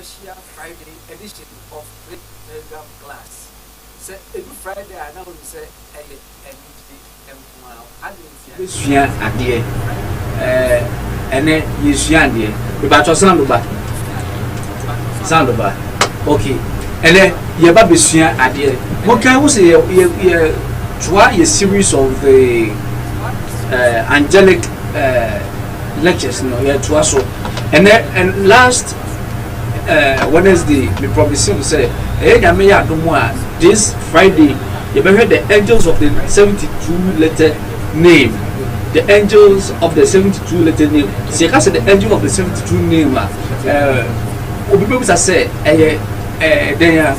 special Friday edition of Great Telegram Class. Say every Friday I now say Suya adie ene yesua adie we ba to sound ba okay ene ye ba besua adie mo kan wo say ye twa ye series of the angelic lectures no ye twa so and last Wednesday we promised to say this Friday you better the angels of the 72 letter name. The angels of the 72 letter name. See, I said the angel of the 72 name. People say, then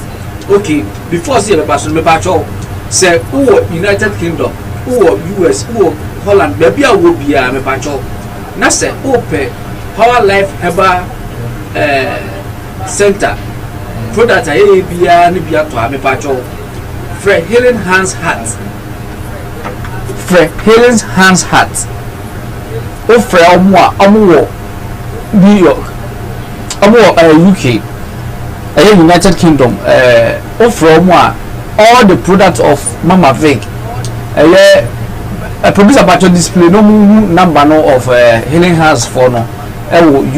okay. Before see the person, me patrol say, oh United Kingdom, oh US, oh Holland. Maybe I will be me patrol. Na say, oh Power Life Herbal Center product aye bia ne bia to ame pacho Fre Healing Hands Heart Fre Healing Hands Heart o fre omo New York omo UK United Kingdom o fre omo all the products of Mama Vic producer pacho display no number no of Healing Hands for no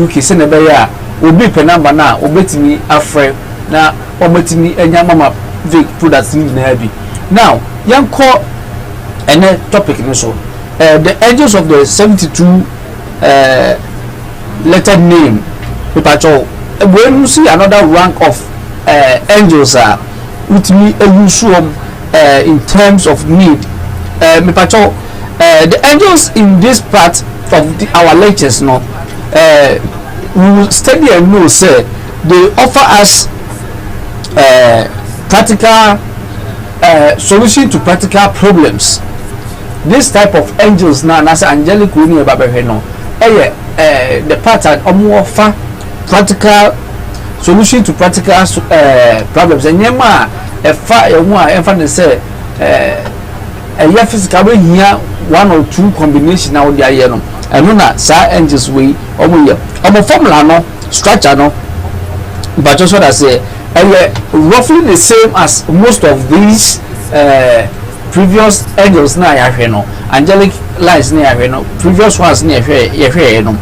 UK se ne be ya obi pe number na obetimi afre na ometimi enya Mama Vic products ni na bi now yanko ene topic no so the angels of the 72 letter name pacho when you see another rank of angels are with me in terms of need me pacho the angels in this part of our lectures no we will study and know say they offer us practical solution to practical problems. This type of angels now as angelic we know no the pattern offer practical solution to practical problems and yema e say physical we here one or two combination now they are no and na sa angels we omo formula no structure no but just what I say roughly the same as most of these previous angels na ya hwe no angelic lines na ya hwe no previous ones na ya hwe no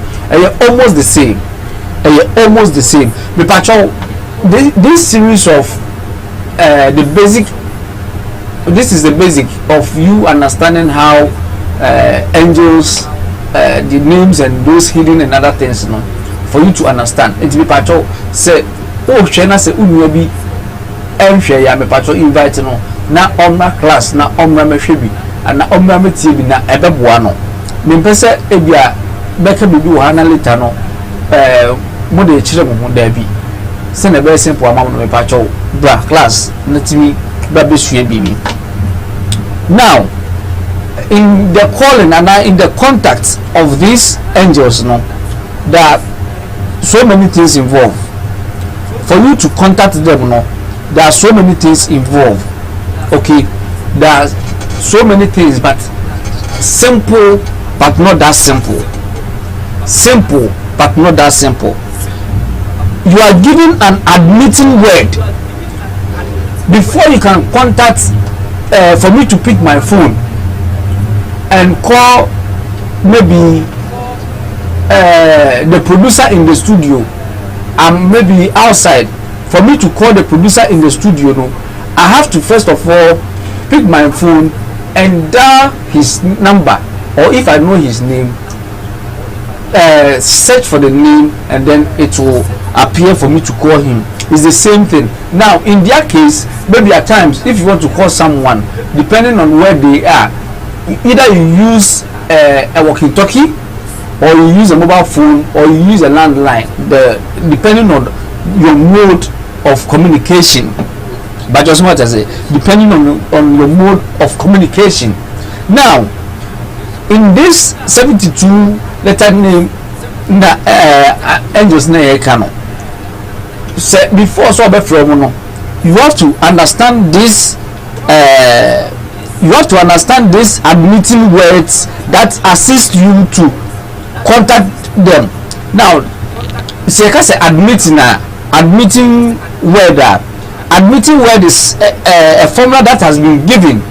almost the same but pacho this series of the basic this is the basic of you understanding how angels the names and those hidden and other things no for you to understand it be pacho say oh chena say unua bi enhwe ya me pacho invite no na omra class na omra mehwe bi na omra metie bi na ebeboa no me mpese ebia beka bibi wo hana later no mo de chire mo da bi se na be simple amam no me pacho bra class na timi ba be sua bibi. Now in the calling and in the contact of these angels no there are so many things involved. For you to contact them no there are so many things involved. Okay, there are so many things but simple but not that simple. Simple but not that simple. You are given an admitting word before you can contact for me to pick my phone and call maybe the producer in the studio and maybe outside. For me to call the producer in the studio no I have to first of all pick my phone and dial his number, or if I know his name search for the name and then it will appear for me to call him. It's the same thing. Now in their case maybe at times if you want to call someone depending on where they are, either you use a walkie-talkie or you use a mobile phone or you use a landline, depending on your mode of communication. But just what I say, depending on your mode of communication. Now in this 72 letter name na angels na ekano say before so be from no you have to understand this admitting words that assist you to contact them. Now say ka say admitting word is a formula that has been given,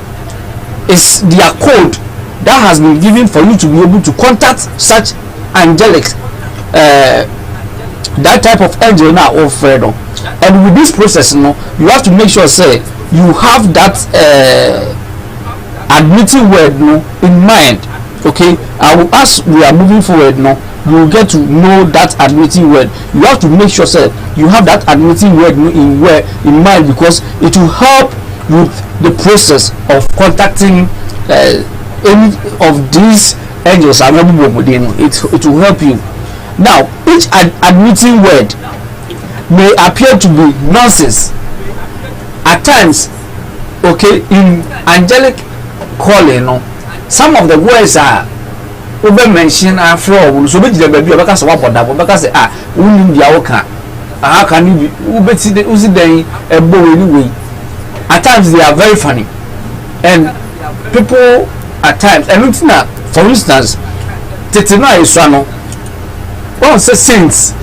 is their code that has been given for you to be able to contact such angelic that type of angel now or fredo. And with this process you have to make sure say you have that admitting word in mind. Okay, as we are moving forward you will get to know that admitting word. You have to make sure say you have that admitting word in mind, because it will help with the process of contacting any of these angels. It will help you. Now each admitting word may appear to be nonsense at times. Okay, in angelic calling some of the words are over mention afro so be the baby obeka se waboda obeka se woni dia wo ka can you ubeti the uzi den ebo anyway. At times they are very funny and people at times and looking at for instance tetina isano one say saints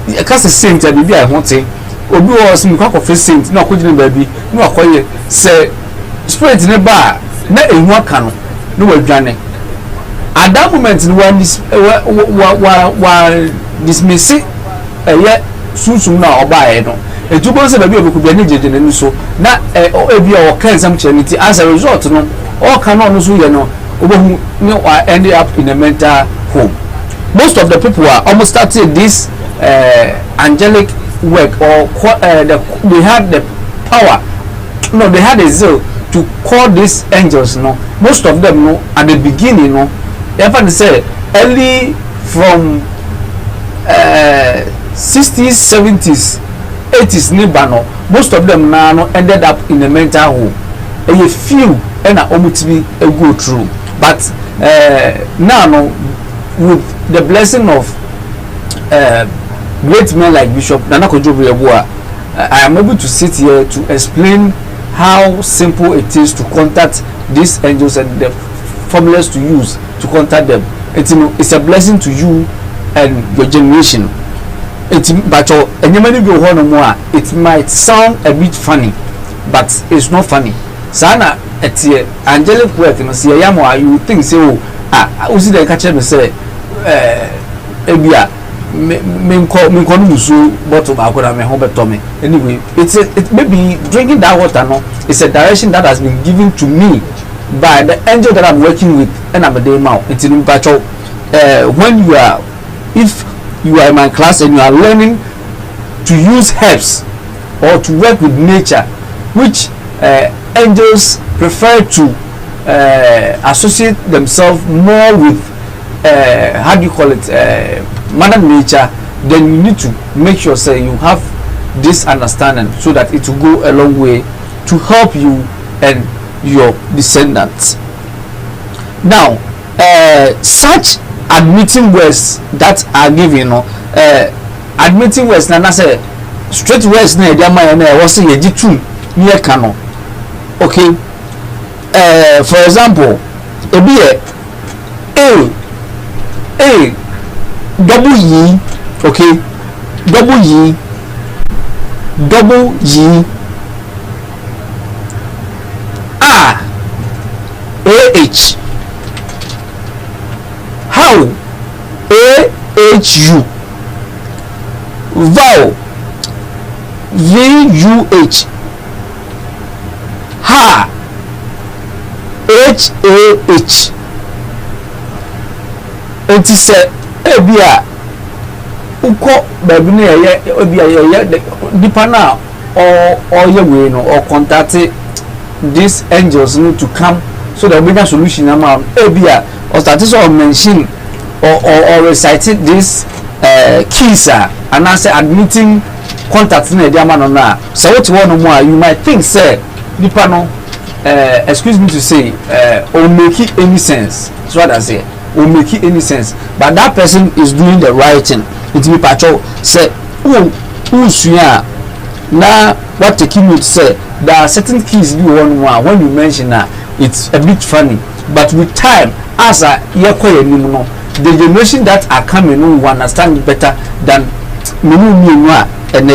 e ka say saint e bi I want say obi was me kwa for saint na ko gine baby na akoye say spirit ne ba na ehu aka no no wadwane at that moment no one dismiss sunsun na obae no ejubo se baby obeku bia ne jeje ne so na ebi o kan sam charity as a result no all cannot no so ye no obehu ne end up in a mental home. Most of the people are almost started this angelic work or they had the power, no, they had a zeal to call these angels. No, most of them, no, at the beginning, no, they have to say early from 60s, 70s, 80s, no, most of them now no, ended up in a mental home. And a few and almost be go through, but now no, with the blessing of great men like Bishop Nana Kojo Yeboah, I am able to sit here to explain how simple it is to contact these angels and the formulas to use to contact them. It's a blessing to you and your generation. It might sound a bit funny, but it's not funny. Sana it's angelic work, you see, you think say, usi the catcher me say, ebia me call musu bottle akora me home me. Anyway, it maybe drinking that water no, it's a direction that has been given to me by the angel that I'm working with, and I'm a day now. It's in Pacho. When you are, if you are in my class and you are learning to use herbs or to work with nature, which angels prefer to associate themselves more with how do you call it, mother nature, then you need to make sure say you have this understanding so that it will go a long way to help you and your descendants. Now such admitting words that are given, admitting words na say straight words na dia man na was say yeji tu near kano. Okay, for example, ebi a double yi, okay, double yi ah how AHU vowel VUH ha HAH. It is ebia uko baby na ye ebia ye dipa na or ye we no or contact these angels need to come so that we can solution am ebia or start to mention or recited this keys and I say admitting contact na dia man na so what one more you might think say dipa no excuse me to say or make it any sense. So what I say will make it any sense, but that person is doing the right thing. It be patrol say who now what taking you to say there are certain keys you want when you mention that it's a bit funny, but with time as a the generation that are coming will understand it better than and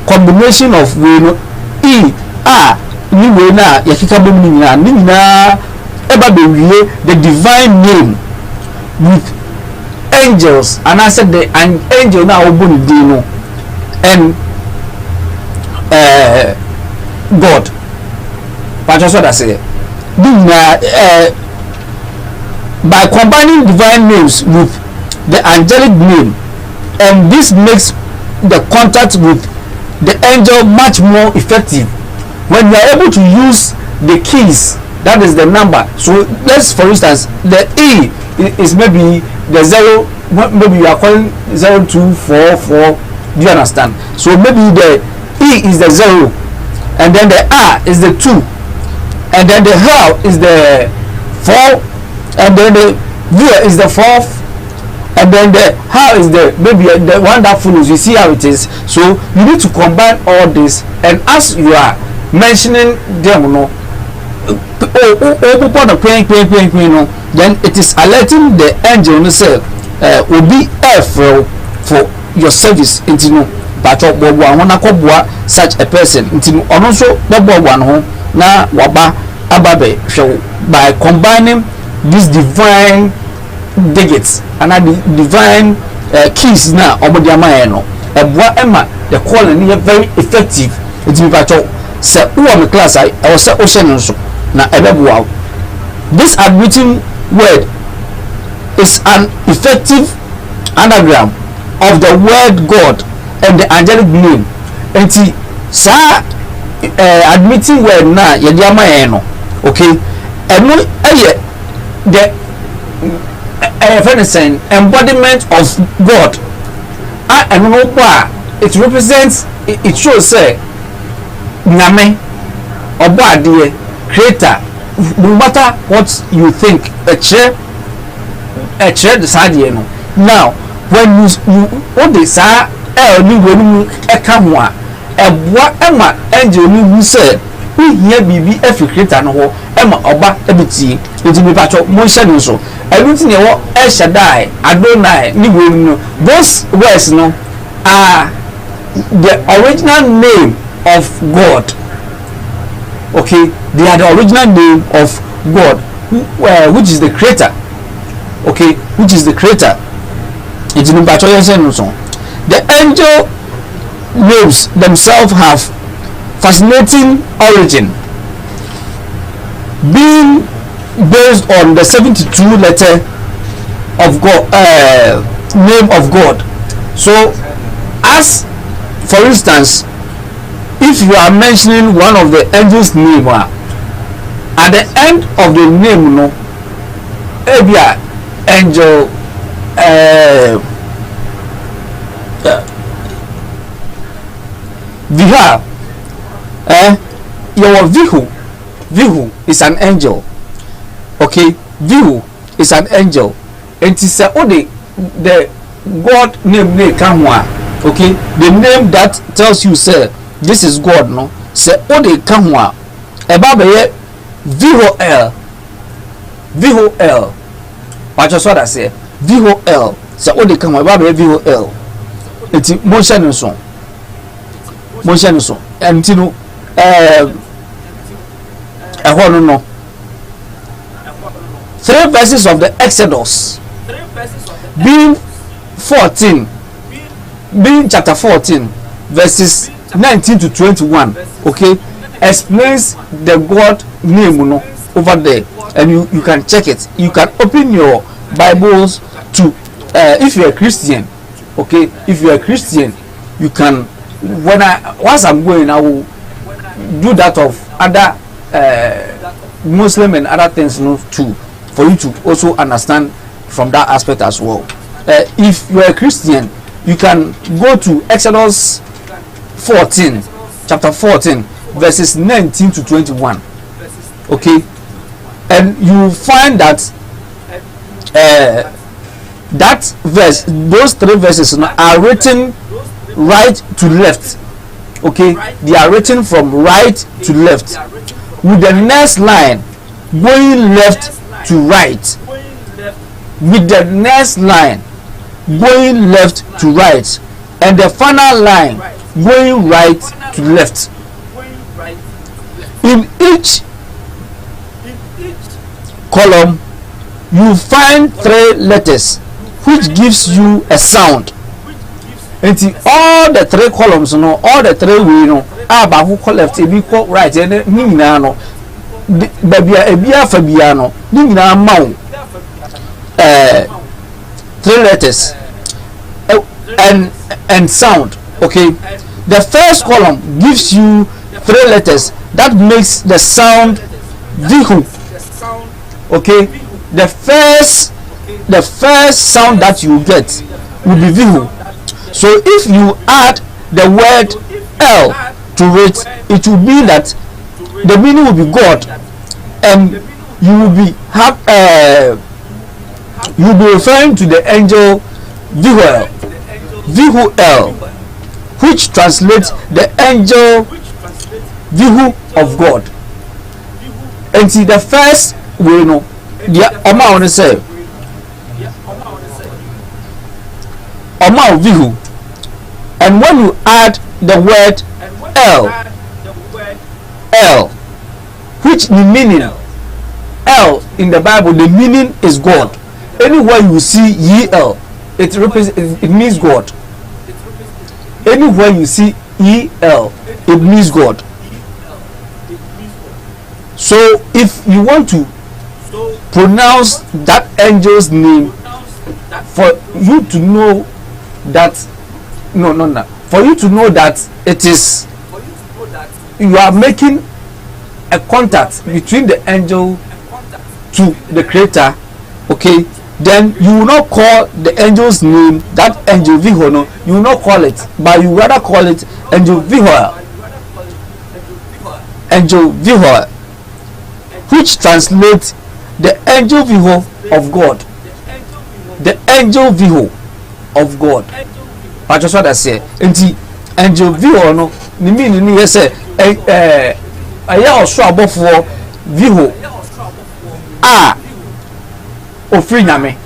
combination of ni we na yakika bom ni na eba be wie the divine name with angels, and I said the angel na obo ni no and God but so that say by combining divine names with the angelic name, and this makes the contact with the angel much more effective when you are able to use the keys, that is the number. So let's, for instance, the E is maybe the 0, maybe you are calling 0244, do you understand? So maybe the E is the 0 and then the R is the 2 and then the hell is the four, and then the viewer is the fourth, and then the how is the maybe the one that follows. You see how it is. So you need to combine all this, and as you are mentioning them, no, then it is alerting the angel no say will be for your service into no but such a person into ono so one ho na waba ababe show by combining these divine digits and the divine keys na omodi amaye no eboa ema the calling is very effective. It's me pacho say who am class I was say ocean so na ebeboa. This admitting word is an effective anagram of the word God and the angelic name. And sa admitting word na yedi amaye no okay eno eye the embodiment of God and no it represents it shows say nyame obo creator. No matter what you think a chair decide no now when you what they say ni wonu e ka ho a eboa ema angel ni hu say we here bibi every creator no ho ema oba ebiti enti me pacho mo hye no so everything e wo El Shaddai Adonai ni wonu no those words no are the original name of God. Okay, they are the original name of God, which is the creator. Okay, which is the creator. The angel names themselves have fascinating origin, being based on the 72 letter of God, name of God. So, as for instance, if you are mentioning one of the angels' name, at the end of the name, no, ebia angel, Viha, your Vihu is an angel. Okay, Vihu is an angel, and it is only the God name come. Okay, the name that tells you, sir, this is God, no? Say, oh, they come one. A baby, VOL. What you saw that say? VOL. Say, oh, they come one. Baby, VOL. It's motion song. And you know, no. 3 verses of the Exodus, being 14, being chapter 14, verses 19 to 21, okay, explains the God name, no, over there, and you can check it. You can open your Bibles to if you're a Christian, okay, if you're a Christian, you can, once I'm going, I will do that of other Muslim and other things, no, too, for you to also understand from that aspect as well. If you're a Christian, you can go to Exodus 14, chapter 14, verses 19 to 21. Okay, and you find that that verse, those 3 verses are written right to left. Okay, they are written from right to left, with the next line going left to right, with the next line going left to right, and the final line going right to left. In each column you find 3 letters which gives you a sound. And all the 3 columns, no, all the 3 we know about who left, if you call right, and no, baby, a bia fabiano, nina mount 3 letters and sound. Okay, the first column gives you 3 letters that makes the sound vihu. Okay, the first sound that you get will be vihu. So if you add the word L to it, it will be that the meaning will be God, you will be you will be referring to the angel Vihuel, which translates the angel Vihu of God. And see the first way no, the Oma want to say Oma Vihu, and when you add the word El, which the meaning El in the Bible, the meaning is God. Anywhere you see El, it means God. Anywhere you see El, it means God. So if you want to pronounce that angel's name, for you to know that for you to know that it is, you are making a contact between the angel to the creator, okay, then you will not call the angel's name that angel Viho, no, you will not call it, but you rather call it angel Viho, which translates the angel Viho of God, the angel Viho of God. But just what I say, angel Viho no, the meaning is say aya oso abofo Viho ofiri nyame.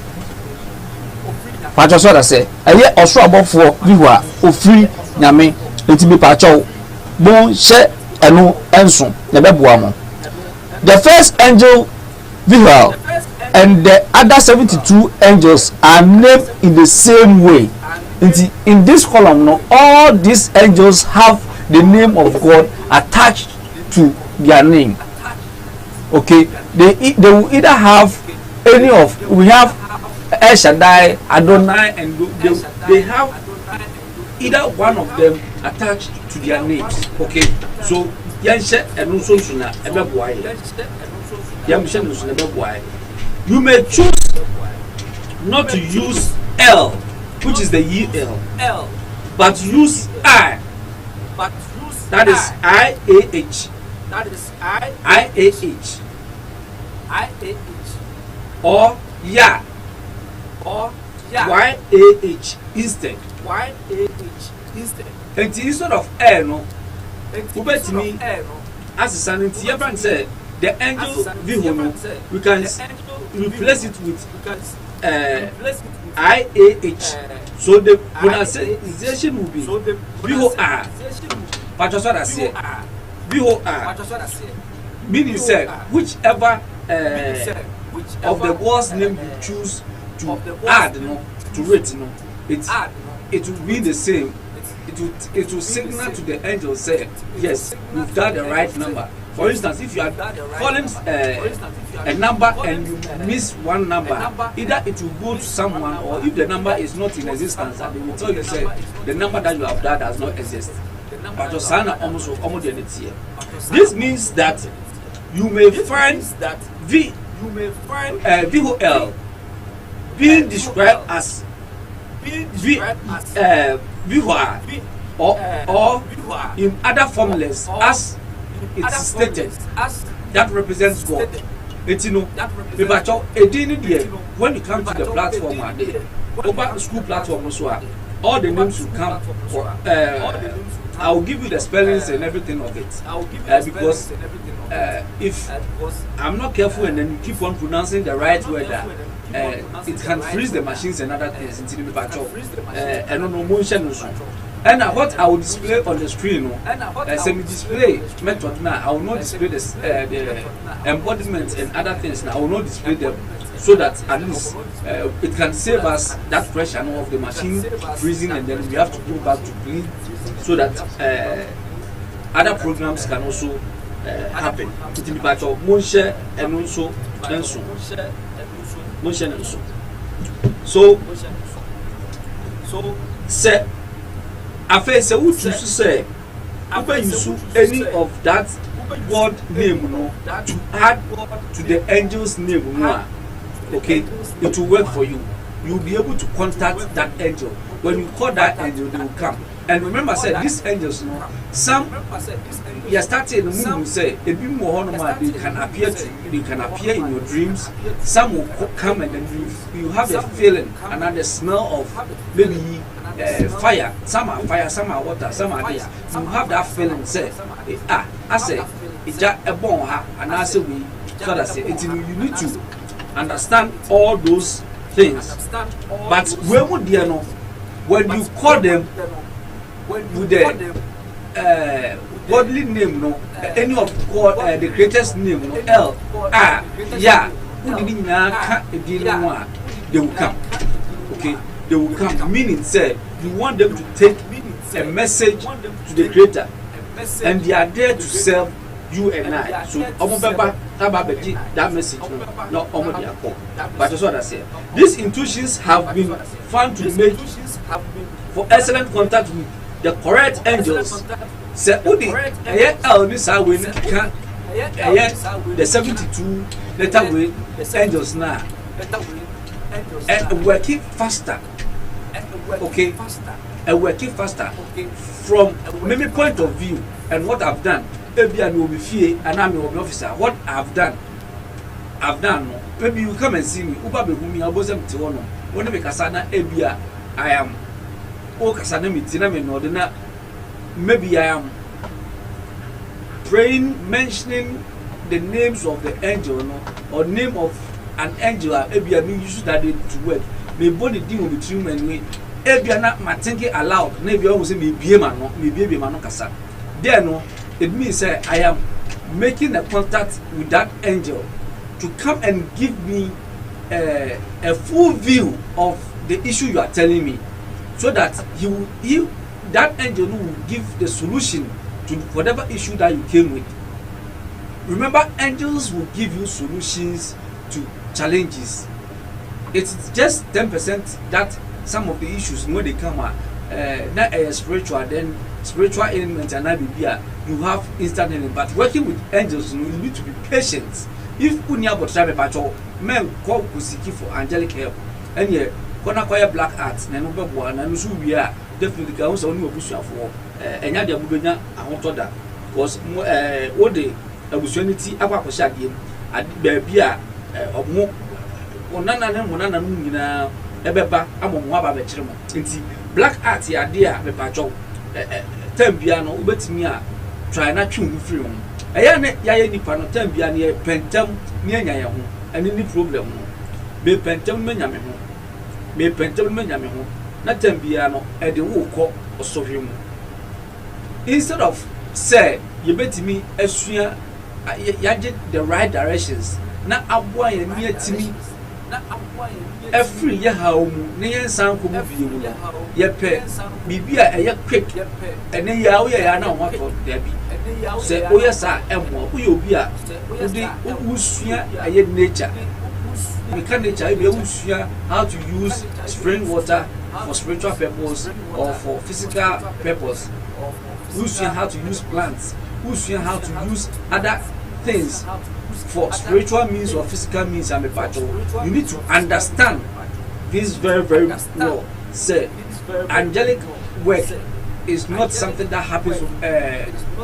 But just what I say, aya oso abofo Viho ofiri nyame. Enti bi pa chaw bon she eno enso na beboa mo. The first angel Vihuel and the other 72 angels are named in the same way. In this column, no, all these angels have the name of God attached to their name. Okay, they will either have any of, we have El Shaddai, Adonai, and they have either one of them attached to their names. Okay, so you may choose not to use L, which is the El, but use I. That is IAH. Or Ya. YAH instead. And instead of L, no, me as a son, and said the angel Viho, we can replace it with IAH. So the pronunciation will be Viho R. But just what I say, Viho R. Meaning said, whichever of the God's name you choose to add, to rate, it will be the same. It will signal to the angel, say, yes, you've done the right number. For instance, if you are calling a number and you miss one number, either it will go to someone, or if the number is not in existence, and they will tell you, say, the number that you have done does not exist. But your son almost here. This means that you may find that Vihuel being described as Vihuar, or in other formulas as it is stated, that represents God. When you come to the platform, over school platform, all the names will come. I will give you the spellings and everything of it, because if I'm not careful and then you keep on pronouncing the right word, it can freeze the machines and other things until you and what I will display on the screen, semi-display method now, I will not display this, the embodiments and other things now. I will not display them, so that at least it can save us that pressure of the machine freezing, and then we have to go back to clean, so that other programs can also happen. So say after say who to say after you use any of that God name to add to the angel's name, okay, it will work for you. You'll be able to contact that angel. When you call that angel, they will come. And remember, say these angels, no, some you started the moon say a bit more they can appear in your dreams. Some will come and then you have a feeling and then the smell of maybe fire. Some are fire, some are water, some are this. You have that feeling. Say, I say it's just a bone, and I say we. So that say it. You need to understand all those things. But where would you know when you call them? With the godly name, no, any of God, the greatest name, no, L, yeah, they will come. Okay, they will come. Meaning, say, you want them to take a message to the Creator, and they are there to serve you and I. So, that message, not but that's what I say. These intuitions have been found to make for excellent contact with the correct angels. Say, Udi, the 72 letter way angels now, and working faster. Okay, and working faster from maybe point of view and what I've done. Maybe I will be fear and I'm your officer. What I've done. No. Maybe you come and see me. Uba be whom you bosom to honor. When I make a sana, Ebia, I am. Oh, Casana Mitina, no, maybe I am praying, mentioning the names of the angel, no, or name of an angel. Ebia, me use that to work. May body deal with you and me. Ebia, not my thinking aloud. Maybe I was me be a man, maybe a man, Cassa. There, no, it means I am making a contact with that angel to come and give me a full view of the issue you are telling me, so that that angel will give the solution to whatever issue that you came with. Remember, angels will give you solutions to challenges. It's just 10% that some of the issues when they come are not spiritual, then spiritual element and you have instant healing. But working with angels, you need to be patient. If unya botrabe pacho, men call Kusiki for angelic help, and yet Kona kwaya black arts, na no bebo na no so wia definitely ka won ni obusuafo enya de abubenya ahotoda because wo de abusuaniti akwakohya de ba bia omo onana ne monana no nyina ebeba amomo aba be kire mo nti black art ya de a be pacho tambia no obetimi a try na twu free mo eya ne ya nipa no tambia ne pentam ne anya ye ho ani ni problem no be pentam me nyame ho me pentam me nyame ho na tambia no e de wo kɔ osohwe mu instead of say you betimi asua ya get the right directions na aboa ye ni atimi every year how mu ne yensan ko mu biye mu ye pɛ bibia e ye quick ene ya wo ya na ho to da bi say o ye sa emo o ye obi a odi usua aye nature nature be usua how to use spring water for spiritual purpose or for physical purpose. Usua how to use plants, usua how to use other things for spiritual means or physical means. I'm a battle. You need to understand this very, very well. Say, angelic work is not something that happens.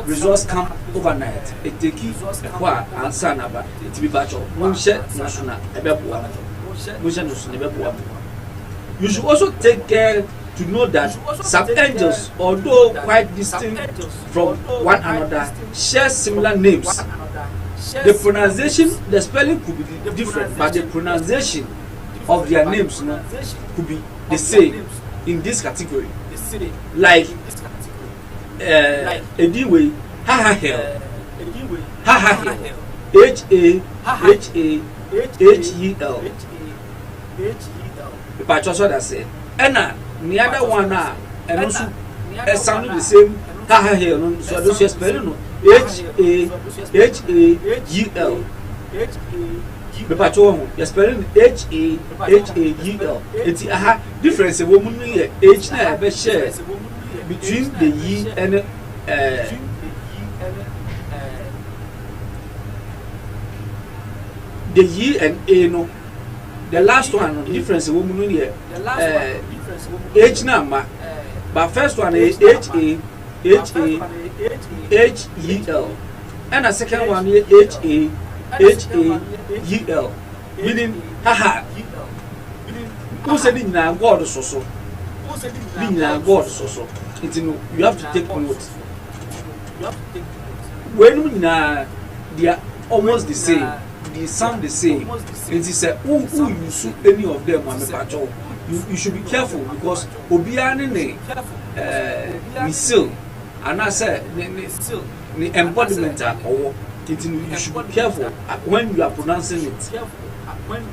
Results come overnight. It takes a while and son about it to be battle. You should also take care to know that some angels, although quite distinct from one another, share similar names. The pronunciation, the spelling could be different, but the pronunciation of their names could be the same in this category. Like Ediwe, Hahahel, Hahahel, H-A-H-A-H-E-L. But just what I say. And the other one and also sound the same. Hahahel, so those you spell H-A-H-A-G-L. But you're spelling H-A-H-A-G-L. It's a difference. A woman H never share between the ye and the ye and A no. The last one difference a woman here H number but first one is H-A-H-E-L, and the second one is H-A-H-A-E-L, meaning haha. Who said in God so? Being God so. You have to take note. When they are almost the same, they sound the same. It is a who you shoot any of them on the patrol. You should be careful because Obiane still, and I said the embodiment or you should be careful when you are pronouncing it. When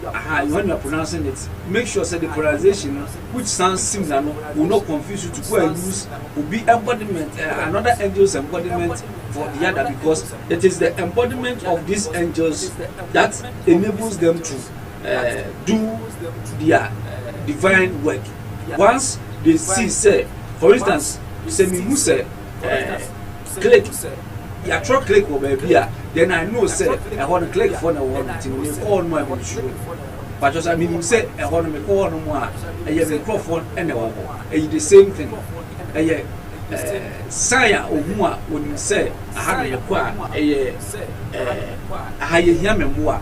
you are pronouncing it, make sure that the pronunciation which sounds similar will not confuse you to go and use will be embodiment, another angel's embodiment for the other, because it is the embodiment of these angels that enables them to do their divine work. Once they see, say, for instance, say me who say click. Ya try click over here, then I know say I want to click for the one thing. Call my issue. But just I mean say I want to call no more. I have a microphone and the one. The same thing. Saya Omua when you say I have a qua I hear me more.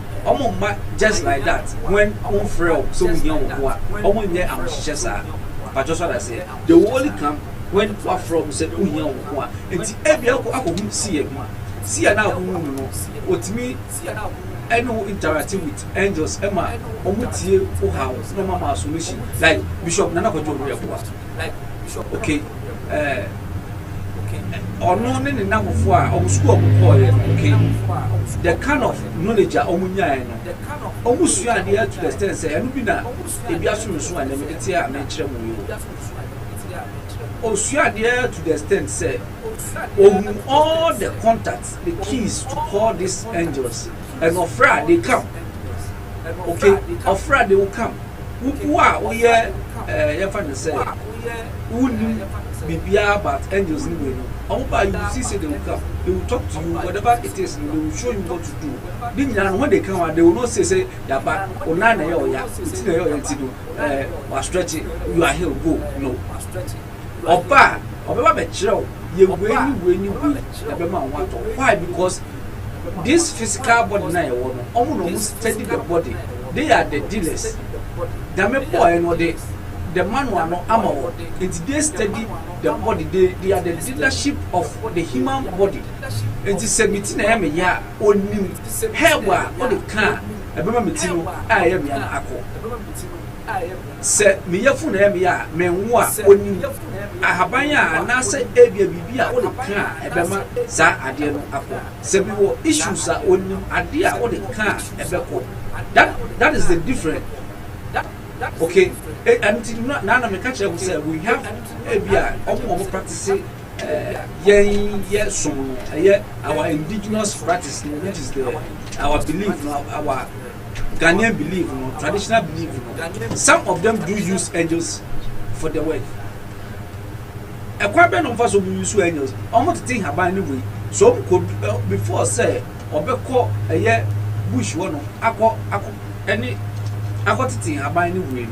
Just like that. When on frail so young one year I'm Shessa. But just what I say, the only come when what from said young one. It's every alcohol see now with me. I know interacting with angels, Emma, Omutie, House, no mama solution, like Bishop Nana okay. Or no, any number for our school, okay. The kind of knowledge are almost you are there to the extent say, and be that if you are so and it's here, I mention you. Oh, you are there to the extent say, all the contacts, the keys to call these angels, and of Friday they come. Okay, of Friday they will come. Who are we here? You find say, who be about angels in the way. You see, they will come. They will talk to you, whatever it is, they will show you what to do. Then when they come out, they will not say, yeah, but or nine or stretching, you are here, go. No. Or bad, or whatever, you when you why? Because this physical body now, almost steady the body. They are the dealers. They may boy the man who are not armor. It's they steady the body. They are the dealership of the human body. It is a meeting. I am a year or new hair or the car. I remember meeting. I am an acco. Say me yafun ya me nwa oni ahabanya na say ebia bibia o de kan ebema za ade no akọ se bi wo issues a oni ade a o de kan ebeko. That is the difference. Okay, and na me catch you say we have ebia omo practice our indigenous practice, which is our belief, our Ghanaian belief, traditional belief. Some of them do use angels for their work. A quite many of us will use angels. Almost think about anyway. So could before say or call a year bush one any thing about anyway.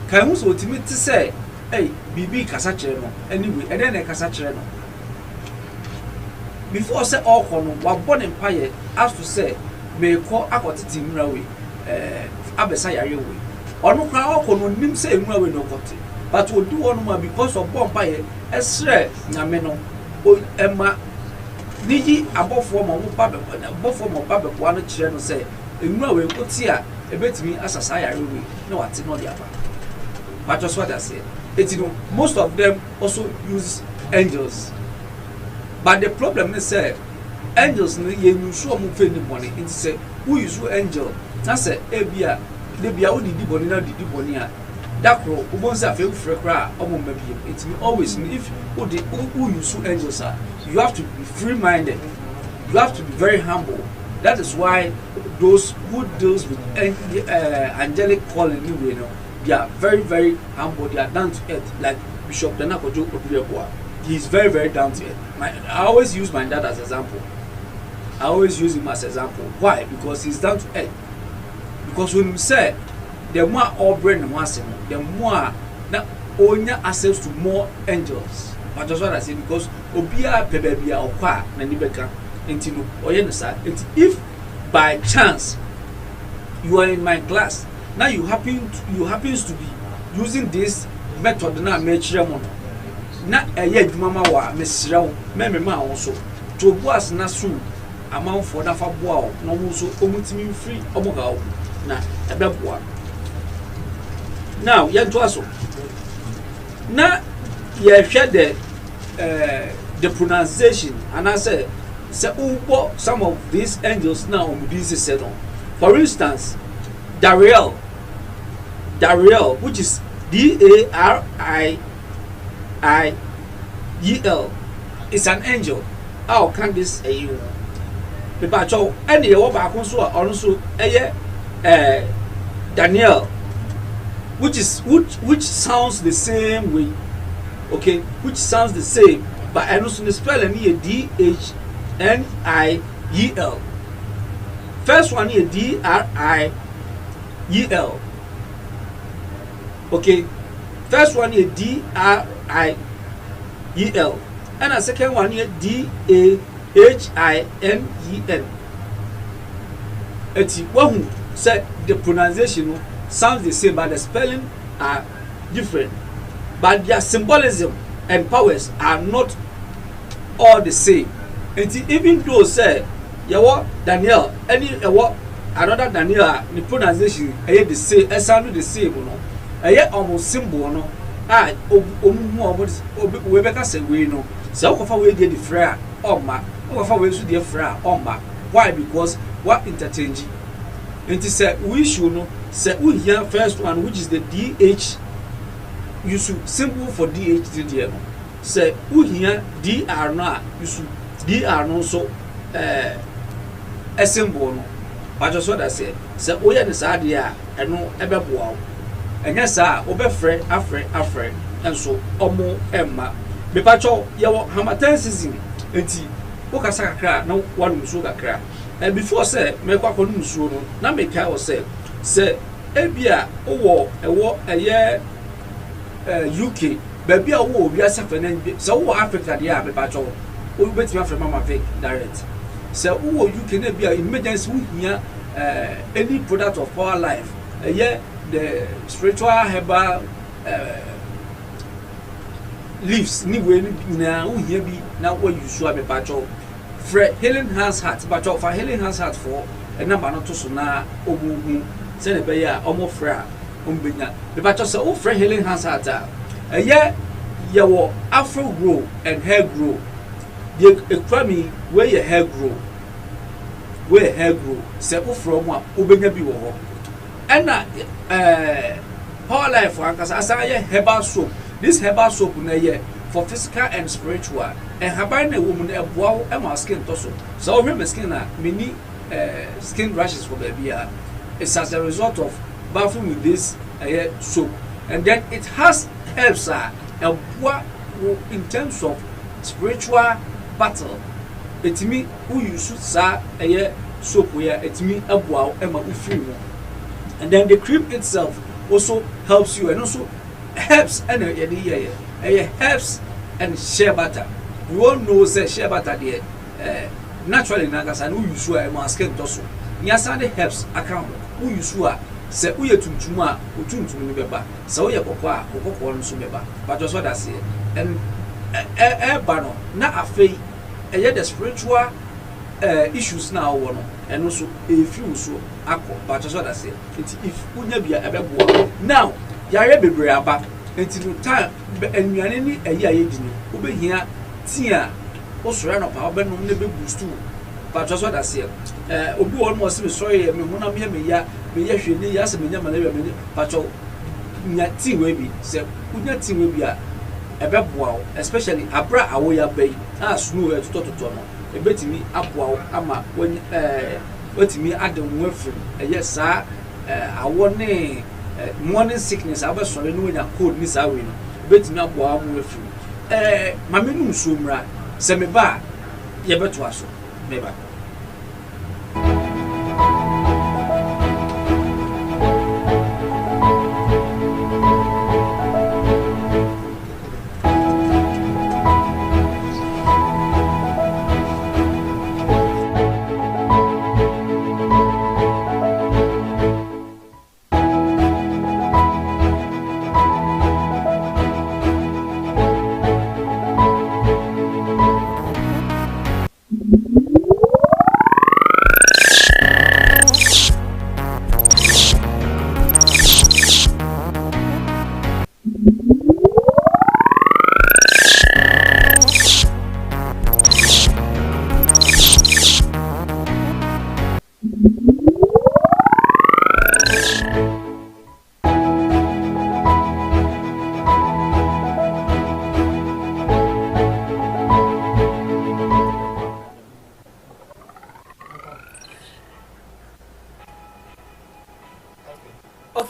Can also ultimately say, hey, BB Casacheno anyway, and then a Casacheno. Before say all corner, what born empire has to say, may call Aquatiti Murawi. Abesaya Railway. Or no crowd on him say Murawi no cotty, but will do one more because of Bompire, Esre, Nameno, Emma Niji above form of Babak, one channel say, Murawi put here, a bit me as a Saya Railway, no, it's not the other. But just what I said, it's most of them also use angels. But the problem is, angels, you show me money. It's who is who angel? That's a Ebia, Libya, who did Bonina, did Bonia. That crow, who wants a few fracra, it's always if who you sue angels are. You have to be free minded, you have to be very humble. That is why those who deals with angelic calling, they are very, very humble, they are down to earth, like Bishop Danakojo Obiekwa. He is very, very down to earth. I always use my dad as an example. I always use him as an example. Why? Because he's down to earth. Because when you say the more all brain wants him, the more now onya access to more angels. But that's what I say, because obia pebebia okwa na nibeka enti no oye no sa. If by chance you are in my class, now you happens to be using this method na mechire mo na eye adwuma ma wa mesira wo memema wo to boas na so amanfo na fa boa wo no mo so omutimi free omoga wo na ebeboa. Now to aso na ye hwe the pronunciation, and I say some of these angels now this is said on. For instance, Dariel, which is Dariel, is an angel. How can this you? But any also Daniel, which sounds the same way. Okay, which sounds the same, but I know the spelling here DHNIEL. First one here DRIEL. Okay, first one here DRIEL, and the second one here DAHINEN. Eti who said the pronunciation sounds the same, but the spelling are different. But their symbolism and powers are not all the same. And even though say Daniel, another Daniel, the pronunciation the same, sound the same, almost symbol no. We better say we know. So we get the frayer oma, we should the frayer oma. Why? Because what interchange? And to say we should know. Say we hear first one, which is the DH. You should symbol for DH. Say who here DR no, you should DR no so a symbol no. But just what I say. Say we are the side here and no ebe boa. And yes sir, obe frɛ afrɛ and so omo emma. Me pacho yawo Harmattan season enti wo kasa kakra na wanu so kakra. And before say me kwa konu nsuo no na me kai o say ebia owo ewo eye UK, baby, I will be a second. So, Africa, the Abbey Patrol, or bet you from Mama Vic direct. So, you can be an emergency here, any product of our life. Yeah, the spiritual herbal leaves, anyway, now here be now what you saw a patrol. Fred Helen Hands Hat, but for Helen Hands Hat for a number not to sona, Omu, send a bear, almost fra. The battle so oh Fred Helen Hands Hat. Your afro grow and hair grow. The economy where your hair grow. Where hair grow. Several from one, Ubena be war. And power life for because as I herbal soap. This herbal soap for physical and spiritual. And Habana woman a wow and my skin tosso. So remember skin many skin rashes for baby. It's as a result of bathing with this soap, and then it has helps in terms of spiritual battle. It's me who you should say soap where it's me a wow and free. And then the cream itself also helps you and also helps and helps and shea butter. You all know say shea butter there naturally nagas and who you swear a mask and also. Nyasande helps account who you swear. Say we tuntum utuntum ni beba say we kokwa kokwa nso beba but just what I say and bano na afei the spiritual issues now no and also if you so akọ but just what I say if unya bia ebeboa now yare bebre aba until time enuane ni ayi di no obehia tia osoro na pa obenom na be boost but just what I say obi won mo se sorry me hona me ya me ya hwene ya se me nya malaria me pacho nya ti we bi se unya ti we bi a ebeboa especially abra awoya bai snow e toto no ebetimi aboa ama when wetimi adem wafrim yes sa awo ne morning sickness abasore no nya cold ni sa we no ebetimi aboa mo wafrim mamenu nsomra se me ba ye beto aso meba.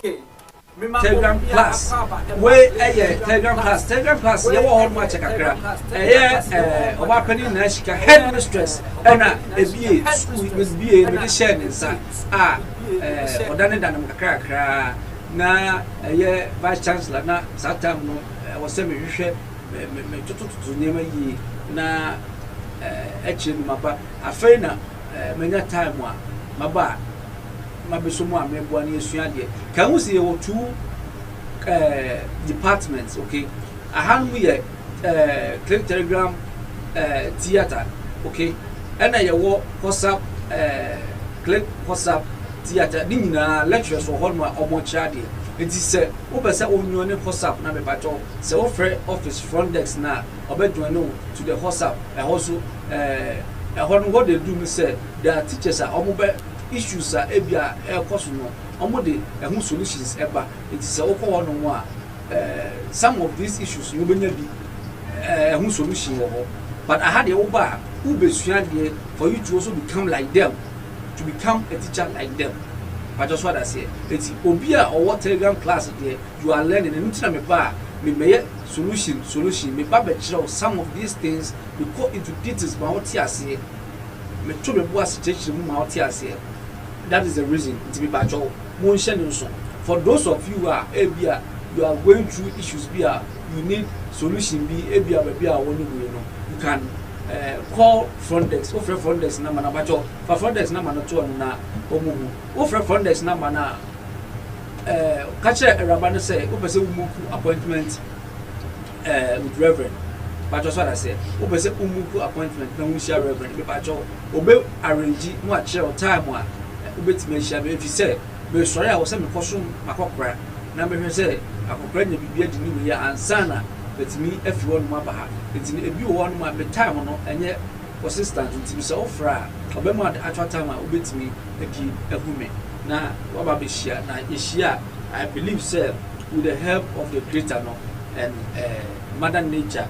okay. Telegram class where Telegram class you want much kakra oba pani na shika head mistress and a school with BA with share inside odane danam kakra na vice chancellor na satam no was say me hwehwe me tututu nyema yi na echi maba afei na menya time a maba mabesomo a meboa na esua de kan wo se wo two departments okay ahanmu ye click telegram theater okay and ye wo WhatsApp click WhatsApp theater ni nyina lectures wo hol ma omo chia de enti se wo be se onyo ne WhatsApp na me pacho se wo free office front desk na obedwan no to the WhatsApp also what they do me say there are teachers are omo be issues are ebia ekoso no omo de ehun solutions eba it is okwo no mo a some of these issues you benya bi ehun solution wo but I had a oba who be suade for you to also become like them, to become a teacher like them. But just what I say, it's obia or what Telegram class there you are learning and me ba me may solution me ba be some of these things we go into details ma what here say me to me boa situation ma what here say. That is the reason to be bad. For those of you who are ABA, you are going through issues, you need solution. You can call front desk. Offer front desk number na bacho. For front desk number na to na omuhu. Offer front desk number na catch a rabano say opese umuku appointment with Reverend. But just what I say, opese umuku appointment na we share Reverend. Be bacho obe arrange no a share time one. Ubetime share be if you say be sorry I was say me koso makokra na me hwe say akokra nya bibia di ni ya ansana betimi afi won ma ba ha etini ebi won ma be time no enye consistent ntimi so ofra obema atwa time a ubetimi edi ehume na waba be share na ehia I believe say with the help of the creator no and mother nature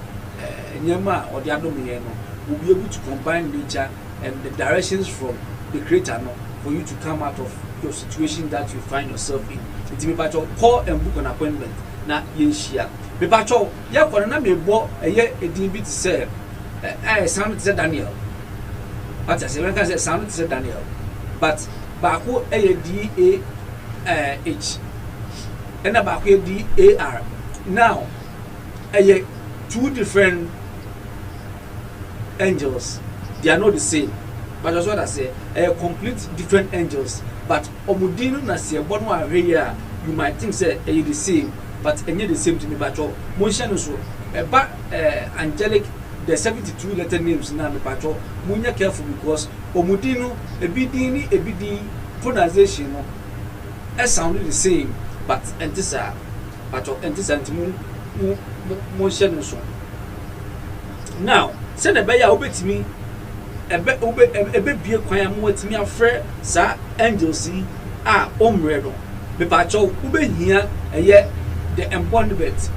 nyema odi adomye no will be able to combine nature and the directions from the creator no for you to come out of your situation that you find yourself in. It's me pacho call and book an appointment. Na yenshia. Me pacho ya kwa na me bo eye edin bi to say sound to Daniel. But I say when I say sound to Daniel. But baako eye DAH. And baako DAR. Now eye two different angels. They are not the same. But that's what I say, complete different angels. But omudino na se bono ahwe you might think say the same, but enye the same to me pacho. Motion so angelic the 72 letter names na me pacho. Munya careful because omudino ebidi pronunciation no sound the same, but entisa pacho entisa ntimu motion so. Now, say the beya obetimi ebe bie kwan am watimi afre sa angels a omre no be pa cho ubehia eye the embodiment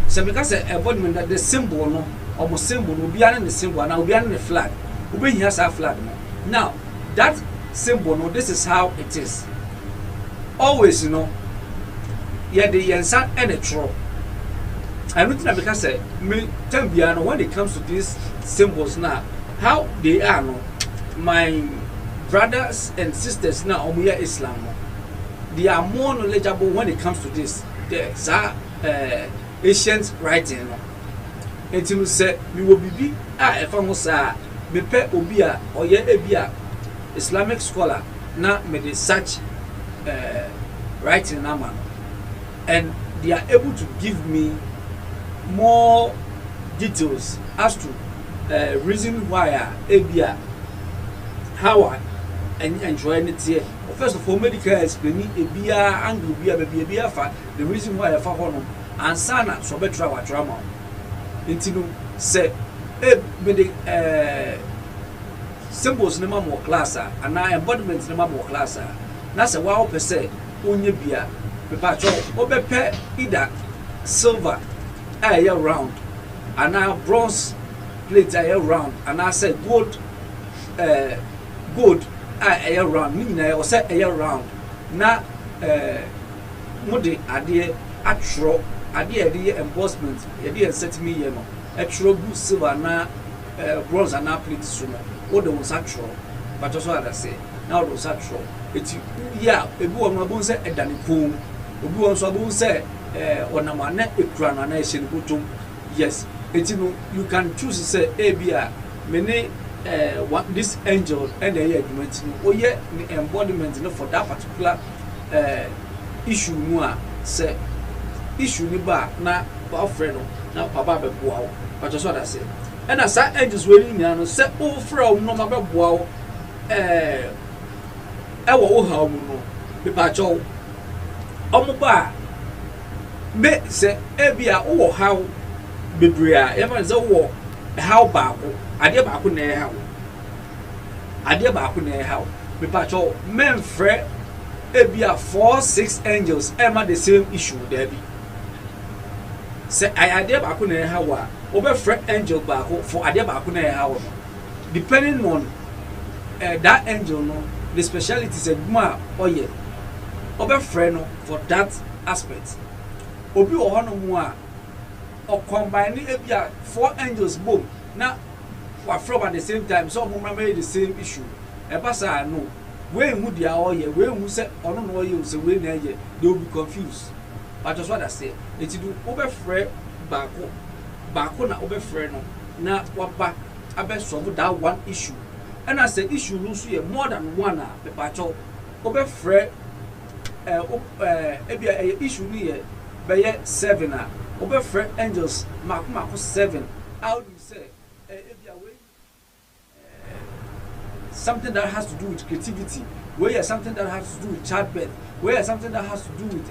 se me ka se embodiment that the symbol no omo symbol no bia na the symbol na bia na the flag ubehia sa flag no. Now that symbol no, this is how it is always, you know, yeah the yensa and a tro I don't think because me tell bia no when it comes to these symbols now how they are no my brothers and sisters now omuya Islam no, they are more knowledgeable when it comes to this the ancient writing no enti say me wo bibi a efa ho sa me pe obi a oye ebia Islamic scholar na me dey search writing na man and they are able to give me more details as to reason why ebia how I enjoy it here. First of all, medical explaining ebia angle bia fa the reason why I fa hono ansana so betra wa drama intinu say me the symbols na mo class and na embodiment na mo class na say wa pe say onye bia pe pa cho obepe either silver air round and now bronze plate air round and I say gold gold air round meaning I say air round na mode adeɛ atwerɛ adeɛ yɛde embossment yɛde set me yɛ no atwerɛ gu silver na bronze na plate so no wode wo nsa twerɛ but also ada say na wode wo nsa twerɛ eti ya ebi wɔ no abon sɛ ɛdane pom obi wɔ nso abon sɛ ɔnam ana ekura na na ɛhyɛ ne bottom yes eti no you can choose say ebia mene this angel and the argument no oye the embodiment no for that particular issue no a say issue ni ba na ba friend no na baba be boa wo but just what I say and as angels we ni no say o frɛ wo no ma be boa wo ɛwɔ wo ha mu no be pa cho omo ba me say ebia wo ha bebre a e ma say wo how baako adeɛ baako na ɛha wo adeɛ baako na ɛha wo me pa cho men frɛ ebia 4-6 angels ɛma the same issue there be say adeɛ baako na ɛha wo a obɛfrɛ angel baako for adeɛ baako na ɛha wo depending on that angel no the speciality say ma ɔyɛ obɛfrɛ no for that aspect obi wɔ hɔ no mu a combine ebia 4 angels boom na wa from at the same time so mo remember the same issue e pass no we hu dia oye we hu say ono no oye say we na ye they will be confused but just what I say it do obefre baako na obefre no na waba abe solve that one issue and I say issue no so ye more than one a be pacho obefre ebia issue ni ye be 7 a obefre angels mako 7 how do you say something that has to do with creativity, where something that has to do with childbirth, where something that has to do with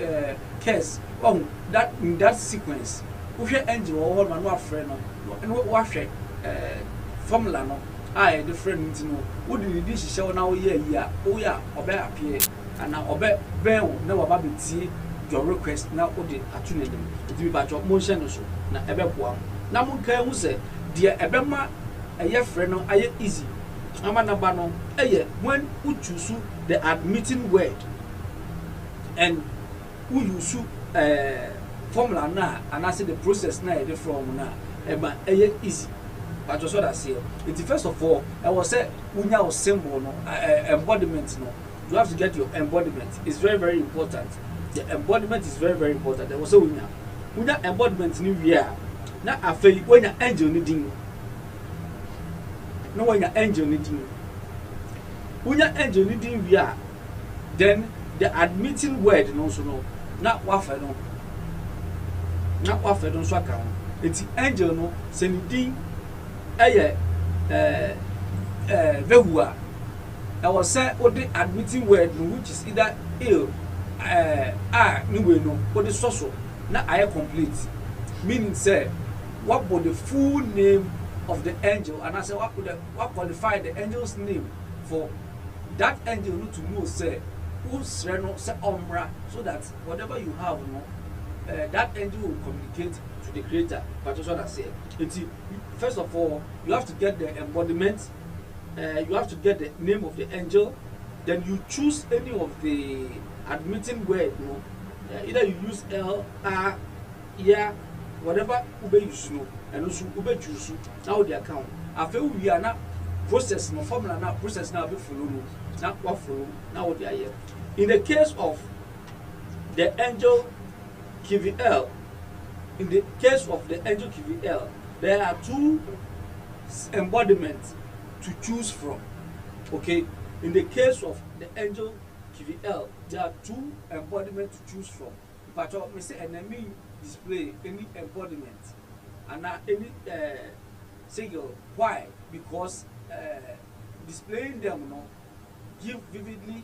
cares. Oh, that in that sequence, we share angel or man no friend no, and we share formula no. I different you know. What do you do? She show now yeah. Oh yeah, obey appear and now obey ben no about be your request now. Ode atune dem. It be about your motion so. Na ebe boam. Na mun kan hu say dia ebe ma eye friend no aye easy. Amanaba no when you choose the admitting word and you use formula na and I say the process na e from na eba easy but just what I say it first of all I was say unya o symbol no embodiment no you have to get your embodiment. It's very very important. The embodiment is very very important. There was say unya embodiment ni wi a na afei when your angel ni din no when your angel needing when your angel needing we are then the admitting word no so no not wafa no so account it's angel no sending vehua I was say what the admitting word no which is either ill no way no what the source na I complete meaning say what was the full name of the angel and I say what qualify the angel's name for that angel need to know say who's reno say omra so that whatever you have no that angel will communicate to the creator but that's what I say first of all you have to get the embodiment you have to get the name of the angel then you choose any of the admitting word no either you use L R yeah whatever ube use no and also ube choose now the account after we are not process no formula now process now be follow no now what follow now what they are here in the case of the angel KVL in the case of the angel KVL there are two embodiments to choose from okay in the case of the angel KVL there are two embodiments to choose from but me say enemy display any embodiment and any single why because displaying them no give vividly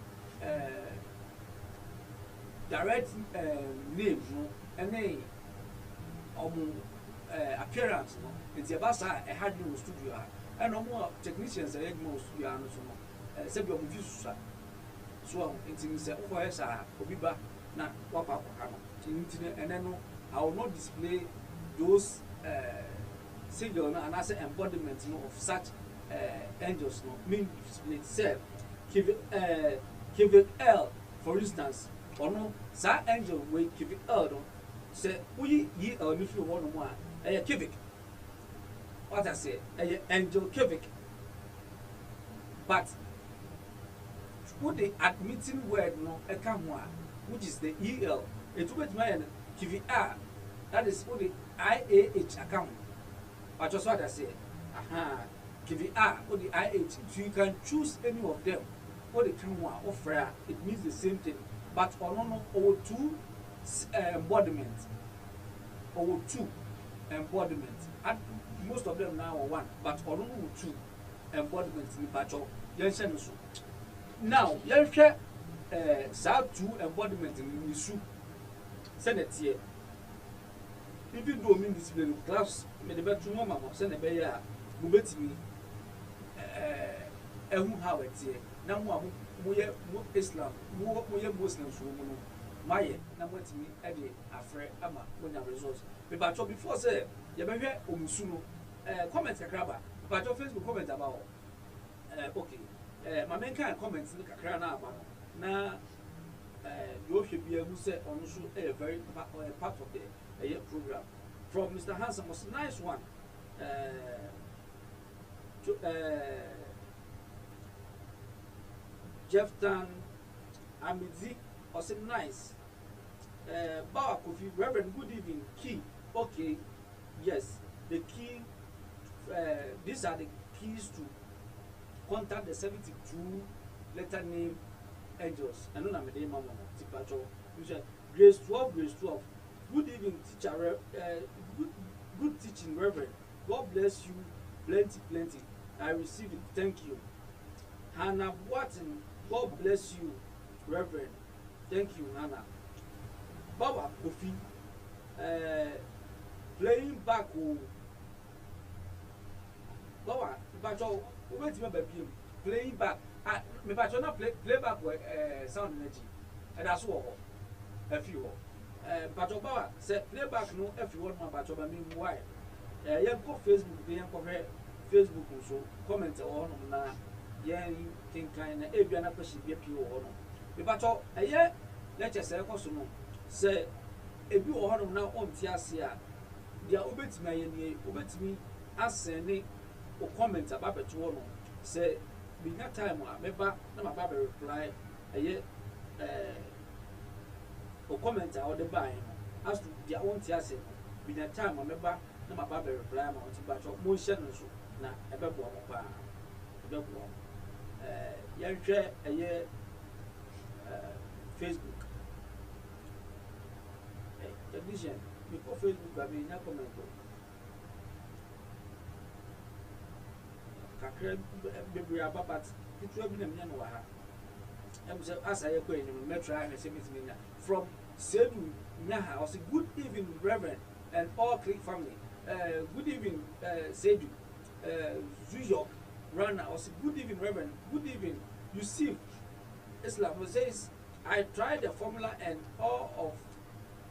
direct names no any appearance no it's about say a hard no studio and no more technicians are more studio no so say be on view so it's say oh yes obi ba na wapa kwa no and then I will not display those single and I say embodiment of such angels no mean display say give L for instance ɔno saa angel wei kivik no sɛ woyi yi ne firi hɔ nom a ɛyɛ kivik wata sɛ ɛyɛ angel kivik but wode admitting word no ɛka ho a which is the el ɛtu bɛtumi ayɛ no kivi a that is wode iah aka ho atwɔ so wata sɛ kivi a wode ih so you can choose any of them wode ka ho a wofrɛ a it means the same thing but ɔno no ɔwɔ two embodiment ɔwɔ two embodiment and most of them now are one but ɔno no wɔ two embodiment nipatwɔ yɛnhyɛ no so now yɛhwɛ saa two embodiment ni su sɛnɛ teɛ even though me discipline class me de bɛto mo ma mo sɛnɛ bɛyɛ a mo bɛtumi ɛhu ha wɔteɛ na mo a mo yɛ mo Islam mo yɛ Muslims wo mo no mayɛ na mo atumi ɛde afrɛ ama mo nya results me batɔ before sɛ yɛbɛhwɛ omusu no comment kakra ba batɔ Facebook comment aba hɔ okay my main kind comments in the kakra na aba na you should be able to say on a very part of the program from Mr. Hansen was a nice one Jeff Tan Amizi was nice Bawa Kofi Reverend good evening key okay yes the key these are the keys to contact the 72 letter name angels. I know I'm a name mama. Grace 12, Grace 12. Good evening, teacher. Good teaching, Reverend. God bless you, plenty. I receive it. Thank you. Hannah Watson. God bless you, Reverend. Thank you, Hannah. Baba Kofi. Playing back. Baba, playing back. Me patcho na play back sound energy. And that's what a few. Patcho Baba say play back no if you want my patcho ba me why. You go Facebook, you go Facebook so comment on na yen think kind na e bia na question bia pii wo no. Me patcho lecture say ko so no say ebi wo hono na onti ase a dia obetimi ayenie obetimi asene o comment about beto no say be that time a meba na ma ba reply o comment a o de buy no as to dia won ti ase be that time a meba na ma ba reply ma o ti ba cho mo hye no so na ebebo mo pa ebebo ya hwe Facebook technician before Facebook ba me nya comment kakra bebre aba but itu bi na me no wa ha em say asa ye ko enyim metro ha se mitimi nya from Sedu Nyaha was a good evening Reverend and all click family good evening Sedu Zuyok Rana was a good evening Reverend good evening Yusuf Islam says I tried the formula and all of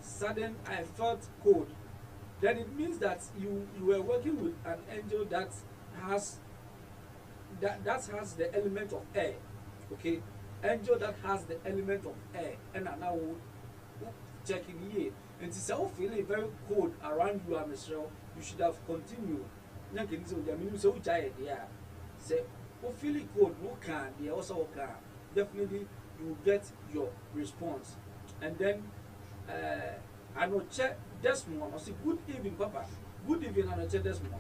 sudden I felt cold then it means that you were working with an angel that has the element of air, okay? Angel that has the element of air, and now checking here. And it's all feeling very cold around you, Michelle. You should have continued. Say, oh, feeling cold, no can, they also can. Definitely, you get your response. And then, I know check Desmond. I say, good evening, Papa. Good evening, I know check Desmond.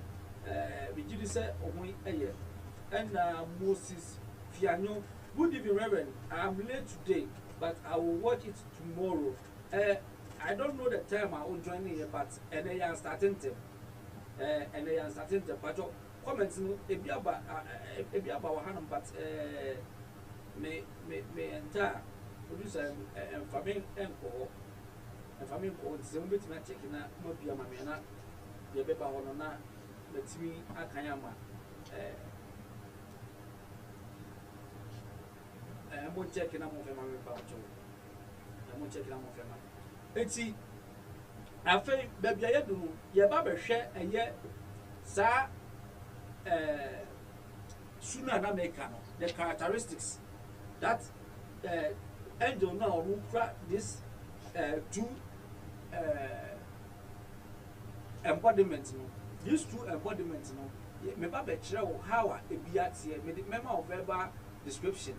We did say, oh, and Moses Fiano. Good evening, Reverend. I'm late today, but I will watch it tomorrow. I don't know the time I will join here, but and they are starting to. But your comments, ebi about Hanam, but me entire producer and family encore. And family called the same bit, my checking out, not be a mamma, the Beba Honona, let me Akayama. I'm going to check in on my family. I'm going to check in on my family. Let's see. I feel baby, I do. Your barber share a year, sir. Sooner than Americano. The characteristics that angel now who crack this two embodiments no these two embodiments no me ba be kire how a ebi atie me mema of verbal description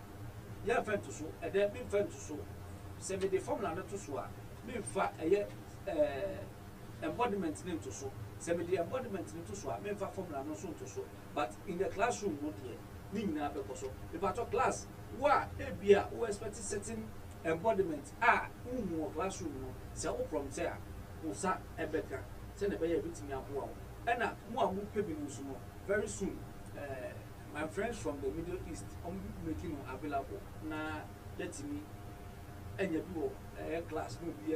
ya friend to so e dey be friend to so say me the formula no to so a me fa embodiment name to so say me the embodiment name to so a me fa formula no so to so but in the classroom no there ni nyina be ko so if at class wa ebia we expect certain embodiment umu classroom no say o prompt a o sa ebeka say na be ya bitimi aboa wo ena mo a mo pebi no so no very soon my friends from the Middle East making it available na let me enya bi wo class no bi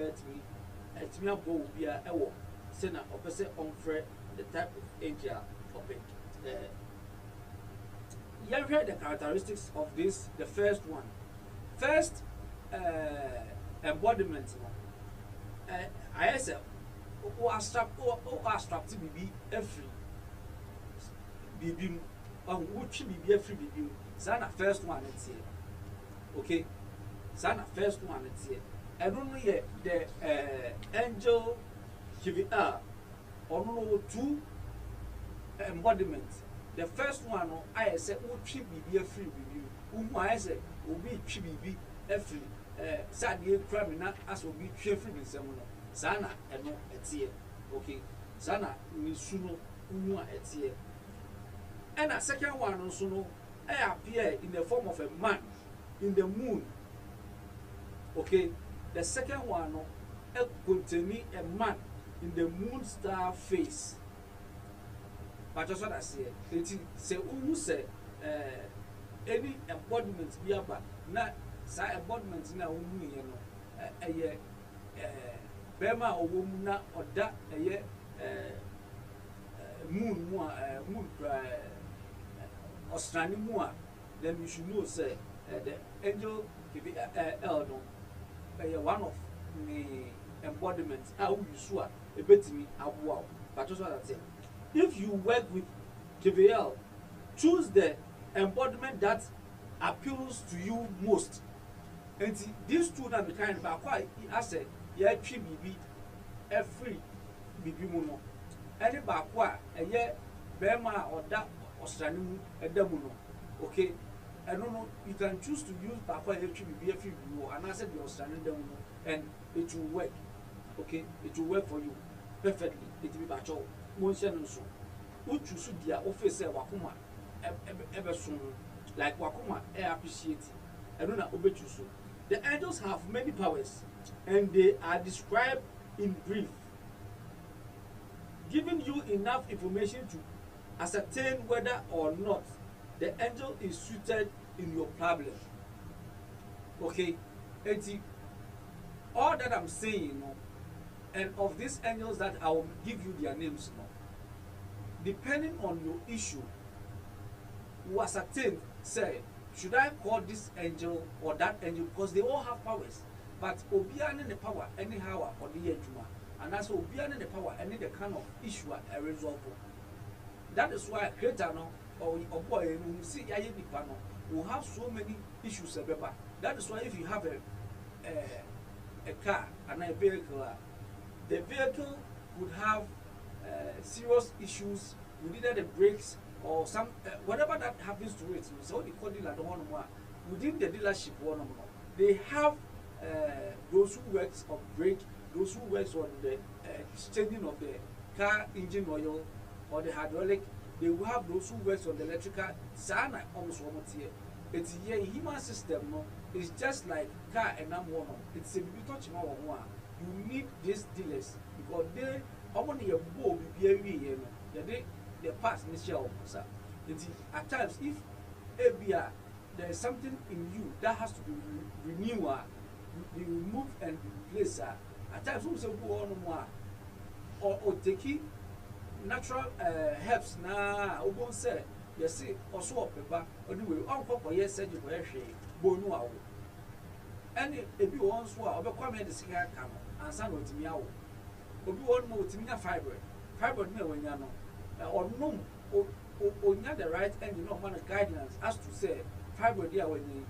etimi abo bi a ewo say na opese onfre the type of angel topic you heard the characteristics of this the first embodiment I say o abstract bibi every bibi which bibi every bibi sana first one it's here okay sana first one it's here I don't know yet the angel KVR or no two embodiments. The first one I said which bibi every bibi I said obi bibi every sadie criminal as obi free in semono sana eno etie okay sana ni suno unu etie and a second one also no appear in the form of a man in the moon okay the second one no containing a man in the moon star face but just what I say it say who say any embodiment be about na sa embodiment na wonu ye no eye bema owom na oda eye moon mu moon ostrani mu a then you should know say the angel el no one of the embodiments how you sure a betimi aboa but just what I say if you work with KVL choose the embodiment that appeals to you most and these two na be kind ba kwa I said ya twi bibi every bibi mu no any ba kwa eye bema oda osrani mu edamu no okay I don't know you can choose to use ba kwa ya twi bibi every bibi and I said the osrani edamu no and it will work okay it will work for you perfectly it will be bacho mo nse no so o choose dia o face wakoma ebe so like wakoma appreciate I don't know obechu so the angels have many powers and they are described in brief giving you enough information to ascertain whether or not the angel is suited in your problem okay and all that I'm saying you know, and of these angels that I will give you their names you know, depending on your issue you ascertain say should I call this angel or that angel because they all have powers but obiane the power anyhow or the ejuma and that's obiane the power any the kind of issue a resolve that is why creator no or boy you see yaye nipa no will have so many issues ebeba that is why if you have a car and a vehicle the vehicle would have serious issues with either the brakes or some whatever that happens to it so they call it like the one more within the dealership one more they have those who works on brake those who works on the changing of the car engine oil or the hydraulic they will have those who works on the electrical sana almost one here it's a human system no it's just like car and one it's a bit touch more one you need these dealers because they only your bow be you know the parts initial sir at times if ABR there is something in you that has to be renewed be removed and replaced at times we say go on more or taking natural herbs na obon say you see also opeba anyway onkoko yes say you hwe bonu awo any ebi won so a obekwa me de sika ka no ansa na otimi awo obi won mo otimi nya fibroid na wanya no or no onya the right end no man guidance as to say fibroid there when you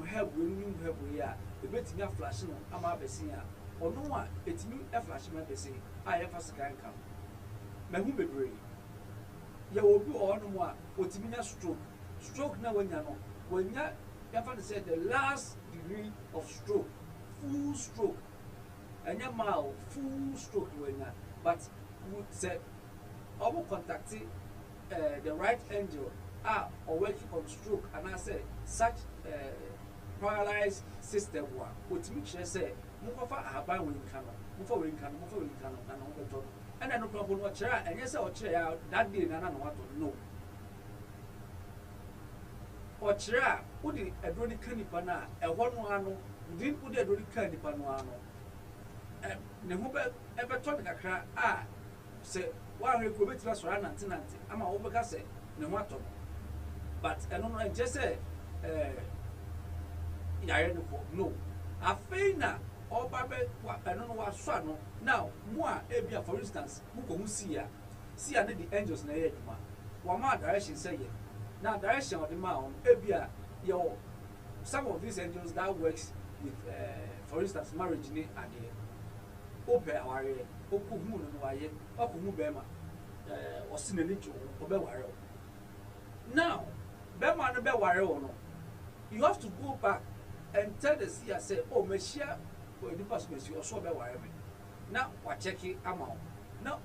help when you help here ebetimi a flash no ama abesi a ono a etimi e flash ma abesi a ye fa scan kam mehu bebre ye obi ono mo a otimi nya stroke na wanya no wanya ya fa say the last degree of stroke full stroke anya mal full stroke wanya but would say obo contact the right angel or working on stroke and I say such paralyzed system one otimi kire say mo fa ahaban we nka no mo fa we nka no na no beto and then no problem no kire enye say o kire ya that day na no wato no o kire wo di edroni kanipa na ehwo no ano din wo di edroni kanipa no ano ne ho be ebeto de kakra say wa hwe ko betira so nanti ama wo beka say ne ho ato but eno no just say yare no afei na oba be eno no wa so no now mo a ebia for instance mo ko hu sia ne the angels na ye adwuma wa ma direction say ye now direction of the man ebia yo some of these angels that works with for instance marriage ni ade obe aware okuhu no waye okuhu be ma osine ni jo obe ware now be ma no be ware no you have to go back and tell the seer say oh meshia or the person meshia so be ware me now wa check it amount now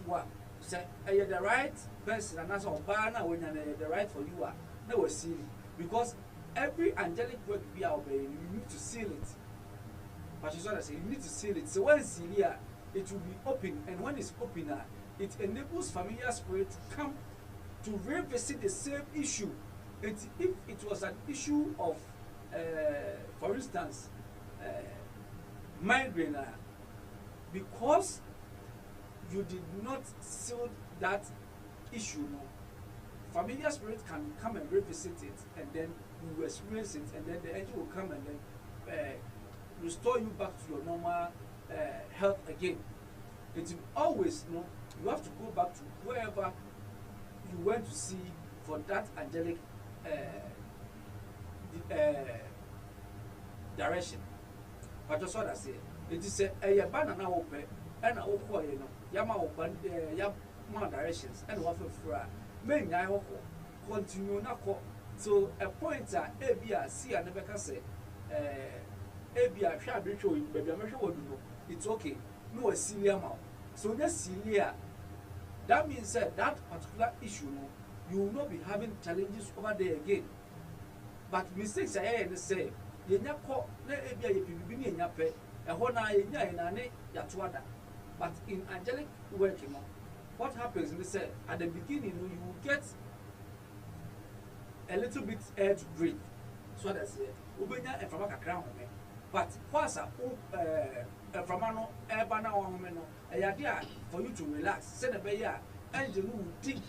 wa say the right person and as oba na when the right for you are na we seal because every angelic work be out there you need to seal it. But you say you need to seal it. So when it's here, it will be open, and when it's open, it enables familiar spirits to come to revisit the same issue. And if it was an issue of, for instance, migraine, because you did not seal that issue, no, familiar spirit can come and revisit it, and then you will experience it, and then the angel will come and then restore you back to your normal health again. It always, you know, you have to go back to wherever you went to see for that angelic direction. But just what I say, it is a banana open and a open, you know, yama open, yama directions, and what for men I continue now to a point that ABR see and never can say. Ebia hwa abetwo yi baby amehwe woduno it's okay no a silly amount so that silly that means that particular issue no you will not be having challenges over there again but mistakes are here and say yenya ko na ebia ye bibi ni enya pe eho na yenya na ne yatoada but in angelic work you know what happens is say at the beginning you will get a little bit air to breathe so that's it ubenya efama kakra ho me but once from no eba na wo no eyade for you to relax say the be ya angel will dig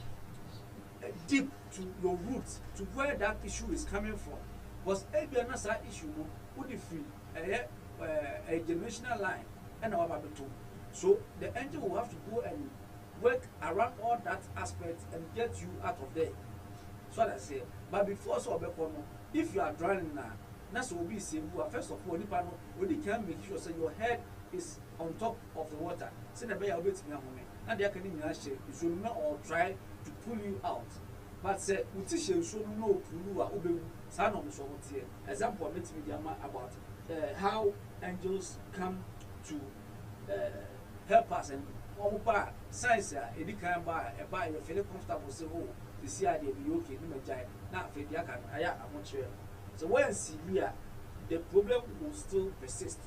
deep to your roots to where that issue is coming from was ebia na sa issue no would free a generational line and our babeto so the angel will have to go and work around all that aspect and get you out of there so I say but before so obekono if you are drowning now that's what we say. First of all, you can make sure that your head is on top of the water. Send a bear bit me and they can shake. You should not or try to pull you out. But say, we teach you should know Pulu, son of the example, let me about how angels come to help us and science, it can buy a buy a feel comfortable. So, the CID be okay, no matter not for the can. I am sure. So when severe, the problem will still persist.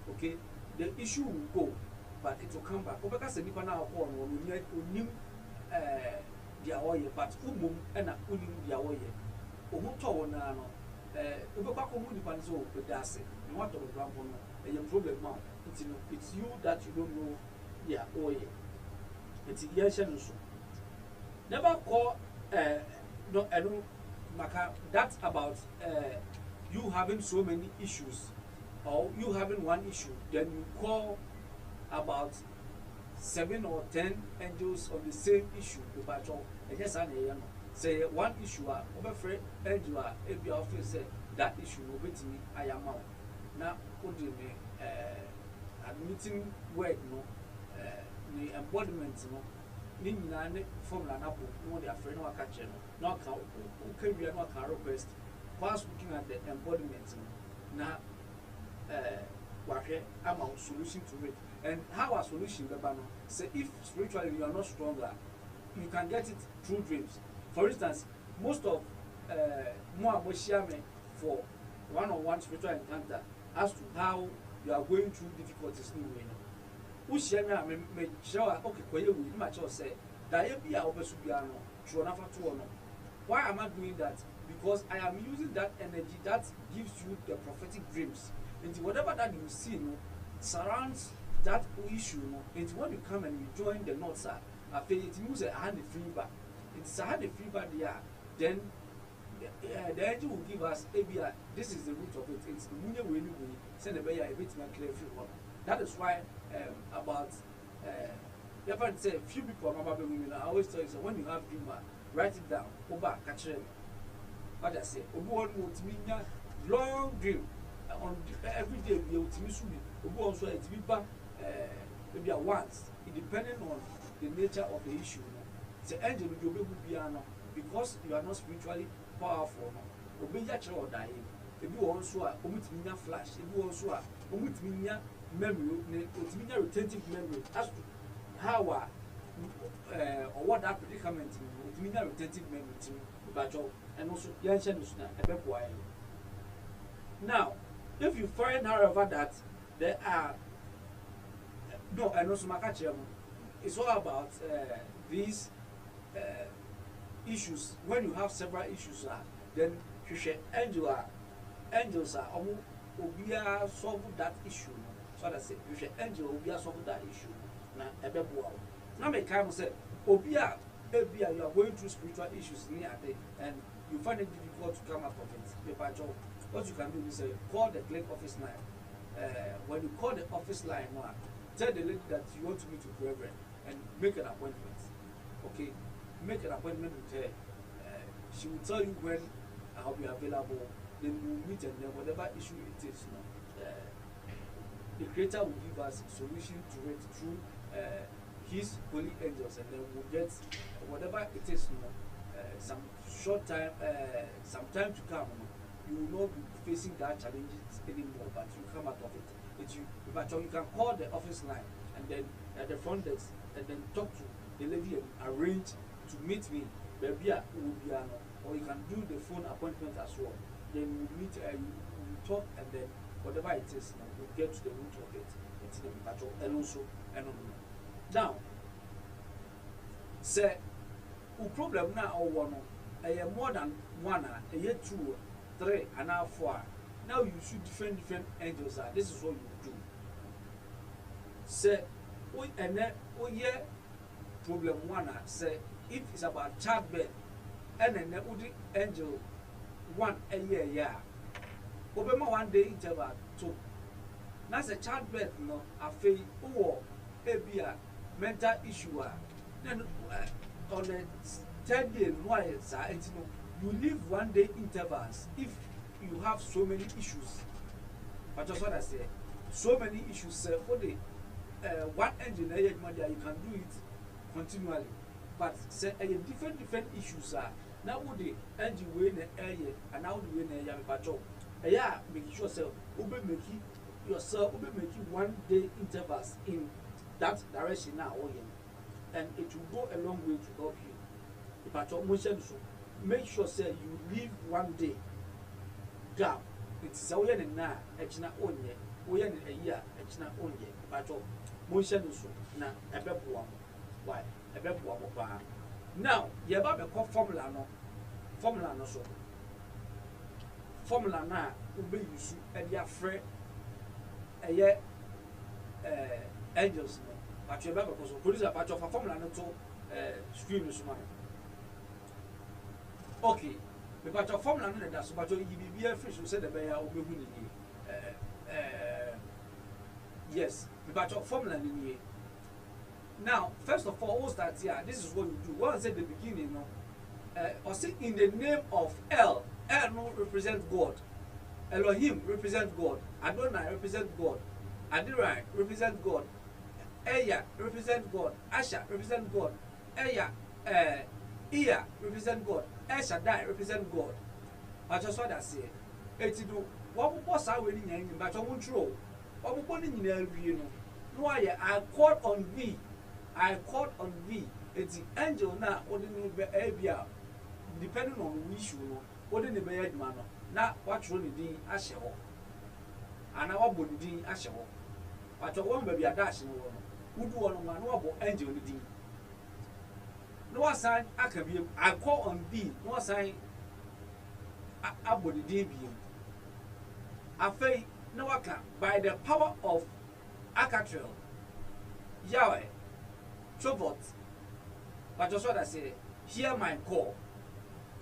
Okay, the issue will go, but it will come back. Because the people now will need their oil, but and their oil. Umuto na no. Ubeka komu di panzo pedase. You want to grab one. A problem now. It's you that you don't know their oil. It's yes so. Never call no I don't. That's about you having so many issues or you having one issue, then you call about 7 or 10 angels on the same issue. Say one issue, over angel, if you often say that issue will be to me, I am out. Now, wode ne admitting word no ne embodiment no ne nyinaa ne formula na bo no wode afrɛ no aka kyerɛ no na aka okay wia no aka request whilst looking at the embodiment no na wahwɛ ama solution to it. And how a solution beba no say if spiritually you are not stronger, you can get it through dreams. For instance, most of more me for one-on-one spiritual encounter as to how you are going through difficulties in you know. Who share me show okay koye we ma cho say that e bia obesu bia no tro na fa to no. Why am I doing that? Because I am using that energy that gives you the prophetic dreams. And whatever that you see, you know, surrounds that issue. You know, and when you come and you join the knots, I feel it means a hand fever. It's a hand fever there. Then the angel will give us ABI. This is the root of it. It's the munye we send a bear a bit more clear free one. That is why about you have say few people are about women. I always tell you so when you have dream, write it down. Oba catch it. What I say, Obo mean long dream. On every day we will be also maybe once it depending on the nature of the issue. The angel will be piano because you are not spiritually powerful. Obey your child dying. If you also are flash, if you also are memory, retentive memory as to how or what that predicament retentive memory and also now. If you find, however, that there are no, and also it's all about these issues. When you have several issues, then angels are obia solve that issue. So that's it. You should angel obia solve that issue. Now, me come say obia you are going through spiritual issues near and you find it difficult to come out of it. What you can do is call the clinic office line. When you call the office line, tell the lady that you want to meet with Reverend and make an appointment. Okay, make an appointment with her. She will tell you when I'll be available. Then we'll meet and then whatever issue it is, the Creator will give us a solution to it through His holy angels, and then we'll get whatever it is, some short time, some time to come. You will not be facing that challenges anymore, but you come out of it. But you can call the office line and then at the front desk and then talk to the lady and arrange to meet me. Maybe or you can do the phone appointment as well. Then we meet, we talk, and then whatever it is, we get to the root of it. It's the patrol and also now. Say, problem now or one, more than one, a year two. 3 and now 4. Now you should different angels are. This is what you do. Say, and then problem 1 say if it's about childbirth, and then the angel 1 a year. Obama 1 day interval 2. Now the childbirth no I feel a mental issue. Then on the 10th day, why you leave 1 day intervals if you have so many issues. But just what I say, so many issues. For the one engineer, you can do it continually. But say different issues are now would the engine win the area and now the win a young patrol. Yeah, make sure so ube make yourself ube make 1 day intervals in that direction now, and it will go a long way to help you. The patrol motion so. Make sure say you leave 1 day gap. It's a way and na echina onye, we a year echina onye, but motion so na a bebwa. Why? A bebwa. Now, you have a formula no so. Formula na ube use and ya friend a year angels no. But you have a police a part of a formula no to screen this man. Okay, but your formula that's but you be a fish who said the bear will be winning. Yes, but your formula in here. Now, first of all, start here. This is what you do. Once at the beginning, or say in the name of L. L no represents God. Elohim represent God, Adonai represent God, Adirai represent God, Eya represent God, Asha represent God, Eya Iya represent God, El Shaddai represent God. I just want to say, eti do what was our wedding in but I won't throw. What we in you know. No, I called on thee. I called on thee. It's the angel now, ordinary behavior, depending on which you know, ordinary behavior manner. Now, what really did I shall. And our body did I shall. But I won't be a dashing one. Who do one noble angel did. No sign I can be. I call on thee. No sign I body did be. I say, no, I can. By the power of Akatrel, Yahweh, Trovot. But just what I say, hear my call.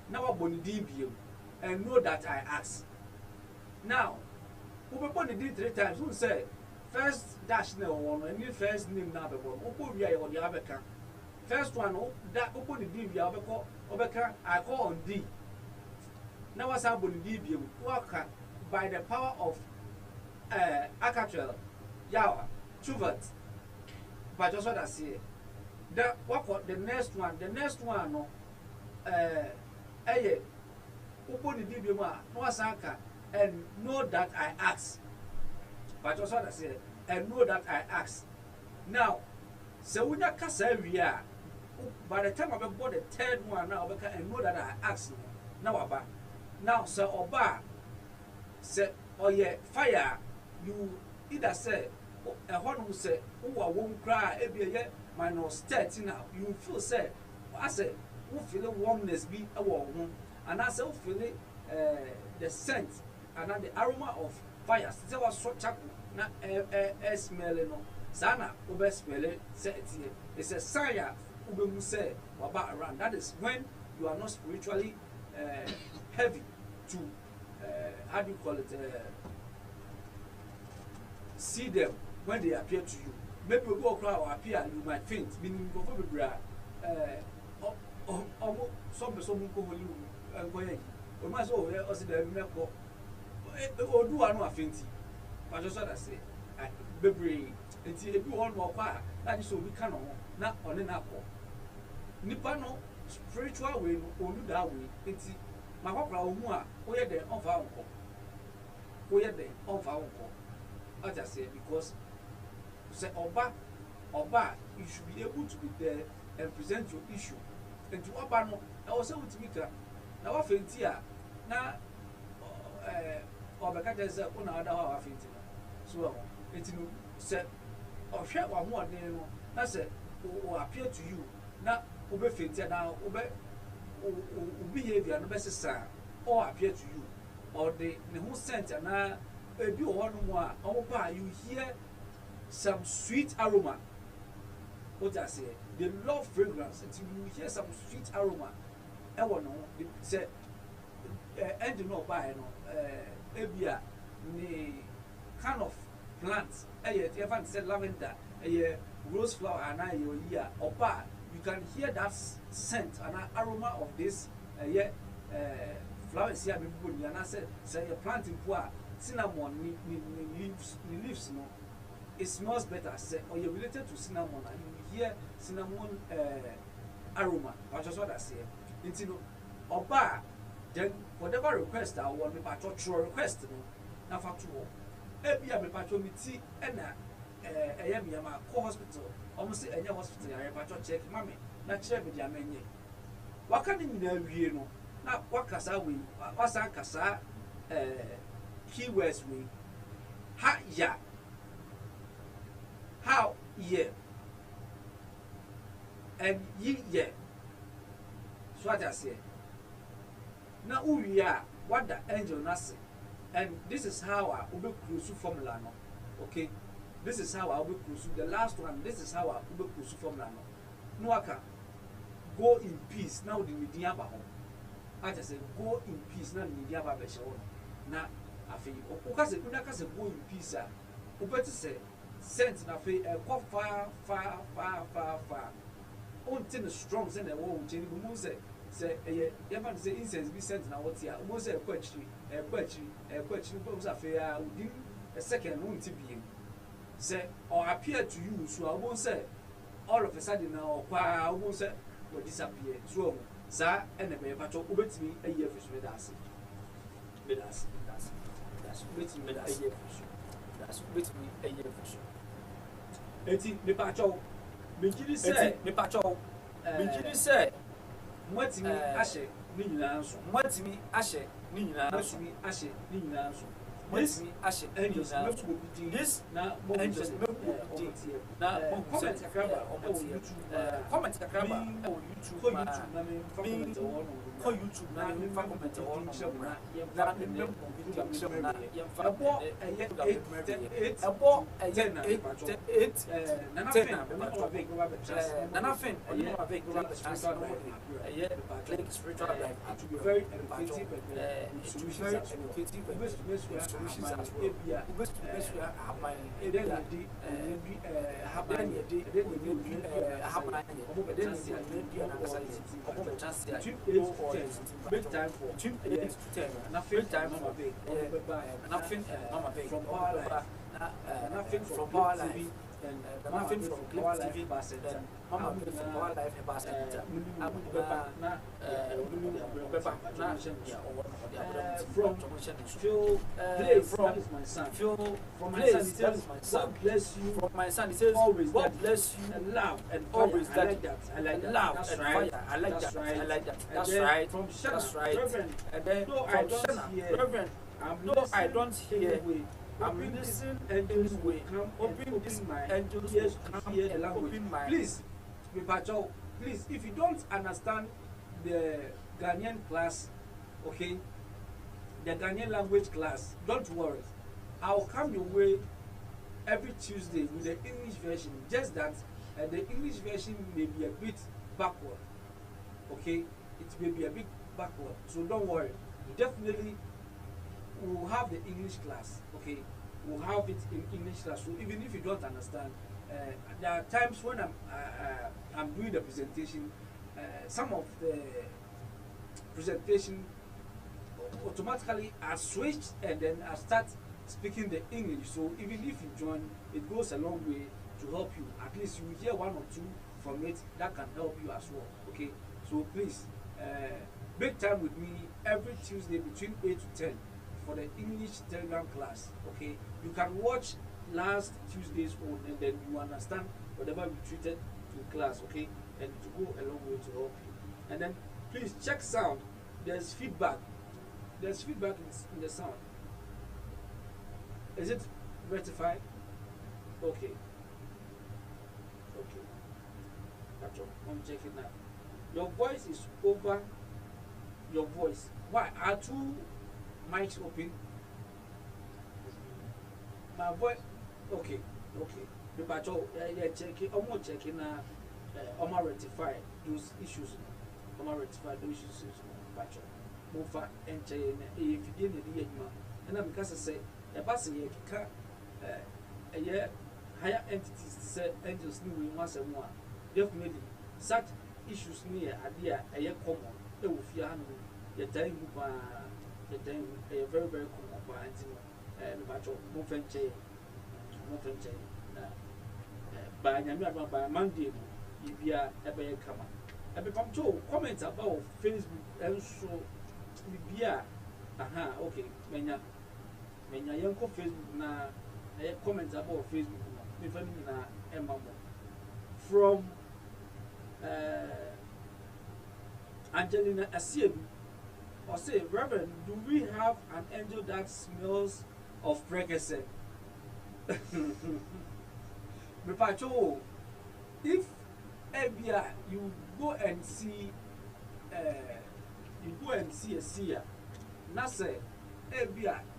Now I body did be. And know that I ask. Now, who be born the 3 times? Who say first dash no one and you first name now the one. Who we are on the Abeka. First one, that open the DB Obeka, I call on thee. Now what's up on the DB? Work by the power of Akatrel, Yahweh, Chuvat. But just what I say. The what the next one no open the DB no asaka and know that I ask. But just what I say, and know that I ask. Now, so when you say we are, by the time I bought the 3rd one now, and know that I ask now about. Now, sir, Oba say, oh yeah, fire, you either say, a one who say, oh, I won't cry, every year, minus 30 now. You feel say, I say, who feel warmness be a warm, and I say, feel the scent and the aroma of fire. Still was so charcoal, not smelling. Sana ube smell say it's a sign ube say about around. That is when you are not spiritually heavy to how do you call it, see them when they appear to you. Maybe we go cry or appear and you might faint, meaning go for the some go holy and go ahead. We must over or see the miracle or do I know a fainty. But just what I say, baby. Enti ebi won no kwa na so bi ka no na one na akọ nipa no spiritual way no onu da way enti makokra ohu a oye den onfa onko oye den onfa onko I just say because say oba you should be able to be there and present your issue enti oba no e wo say wutimi kra na wa fenti a na obeka je say una ada wa fenti no so enti no say ohwe wa ho ode no na say o appear to you na obe fenti na obe behavior no be sesa or appear to you or the who scent na ebi o ho no mu a oba you hear some sweet aroma. What I say, they love fragrance until you hear some sweet aroma. I want to say and you know by no ebia ni kind of plants even say lavender rose flower and your year or bar you can hear that scent and aroma of this flowers here people and I said say a plant in poor cinnamon leaves no it smells better say or you're related to cinnamon and you hear cinnamon aroma. That's just what I say. Into or bar then whatever request I want me patrol request no na factual ebia me patrol me ti na me ma ko hospital almost say enya hospital ya patrol check mami na kire me dia menye waka ni nyina wie no na wakasa we wasa kasa keywords we ha ya how yeah and ye yeah so what I say na uwiya what the angel na say and this is how I ube cruise formula no okay this is how I ube cruise the last one this is how I ube cruise formula no waka go in peace now the media ba ho I just say go in peace now the media ba be show na afi o ka se kuna ka se go in peace a ube say sent na afi go far until the strong send the war change we say say you man say incense be sent na what here almost say kwachiri but was affair within a second won't be say or appear to you so I won't say all of a sudden now I won't say will disappear so sir and the baby to obey me a year fish with us that's with me a year fish that's with me a year fish eti me pacho me gidi say me pacho me gidi say mwatimi ahye ni nyina nso mwatimi ahye ni nyina nso mwatimi ahye ni nyina nso mwatimi ahye ni nyina nso this na angels na comment akraba comment akraba on YouTube na me comment on ko YouTube na me comment on na me video show na yemfa abo nana fin click spiritual life to be very educative and solutions as well. Have my big time for 8 to 10 nothing time nothing from power life nothing from power life and nothing from Power Life Basset Mama from Power Life Basset from Phil Blaze, that is my son. Phil from my son, that is my son. God bless you. From my son, he says always God bless you and love and always I like that. I like that. Love and fire. I like that. I like that. That's right. From Shana, that's right. Reverend, and then no, I don't hear. Reverend, no, I don't hear. I'm listening angels will come open this my angels ears to hear the language. Please, please, if you don't understand the Ghanaian class, okay, the Ghanaian language class, don't worry. I'll come your way every Tuesday with the English version. Just that the English version may be a bit backward, okay? It may be a bit backward, so don't worry. Definitely we'll have the English class, okay? We'll have it in English class. So even if you don't understand, there are times when I'm doing the presentation, some of the presentation automatically I switched and then I start speaking the English. So even if you join, it goes a long way to help you. At least you will hear one or two from it that can help you as well, okay? So please, make time with me every Tuesday between 8 to 10 for the English Telegram class, okay? You can watch last Tuesday's one and then you understand whatever we treated in class, okay? And to go a long way to help you. And then please check sound. There's feedback. There's feedback in the sound. Is it rectified? Okay. Okay. That's all. I'm checking now. Your voice is over. Your voice. Why are two mics open? My voice. Okay. Okay. But yeah, checking. I'm not checking now. I'm gonna rectify those issues. I'm gonna rectify those issues. But move and change. If you didn't hear me, and I'm because I say a bus here can a year higher entities say angels new once and more. Definitely such issues near idea a year common. They will fear your time a very very common but move and change by Monday if you are ever come. I become two comments about Facebook and so be okay when you go Facebook na comments about Facebook na from Angelina Asiebi or say, Reverend, do we have an angel that smells of pregnancy? If you go and see a seer, na say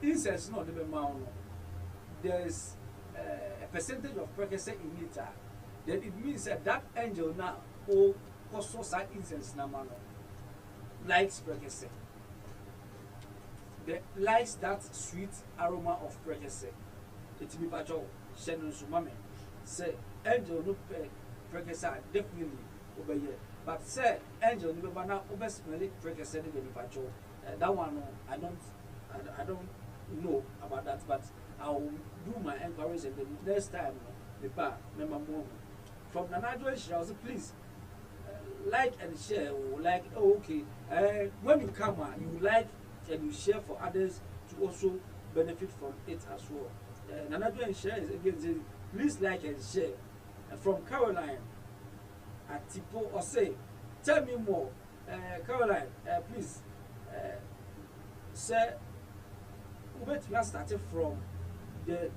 incense not the amount. There's a percentage of pregnancy in it. Then it means that angel now also side incense na man likes pregnancy. They likes that sweet aroma of pregnancy. It be patrol Shannon Sumame say angel no pregnancy definitely over here. but say angel ni beba na obes mele freak say the pacho. That one I don't know about that, but I'll do my enquiries and the next time the bar member more from Nanajo I was please like and share or like okay when you come you like and you share for others to also benefit from it as well. Nanajo and share is again saying please like and share. From Caroline at Tipo or say tell me more Caroline please say we started from the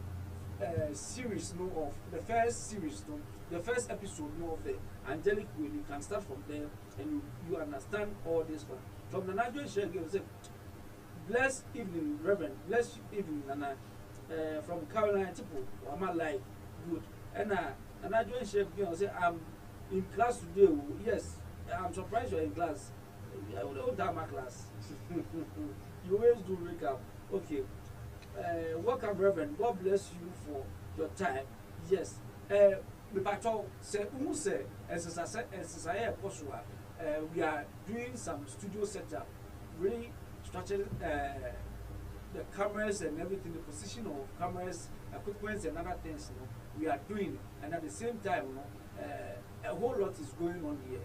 series of the first series the first episode of the angelic way. You can start from there and you understand all this one from the Nigerian share say blessed evening Reverend, blessed evening Nana from Caroline Tipo Wama like good and Nigerian share say I'm in class today. Yes, I'm surprised you're in class. I don't have my class. You always do recap. Okay. Welcome, Reverend. God bless you for your time. Yes. The patrol said, we are doing some studio setup, really structured the cameras and everything, the position of cameras, equipment, and other things. We are doing, and at the same time, a whole lot is going on here.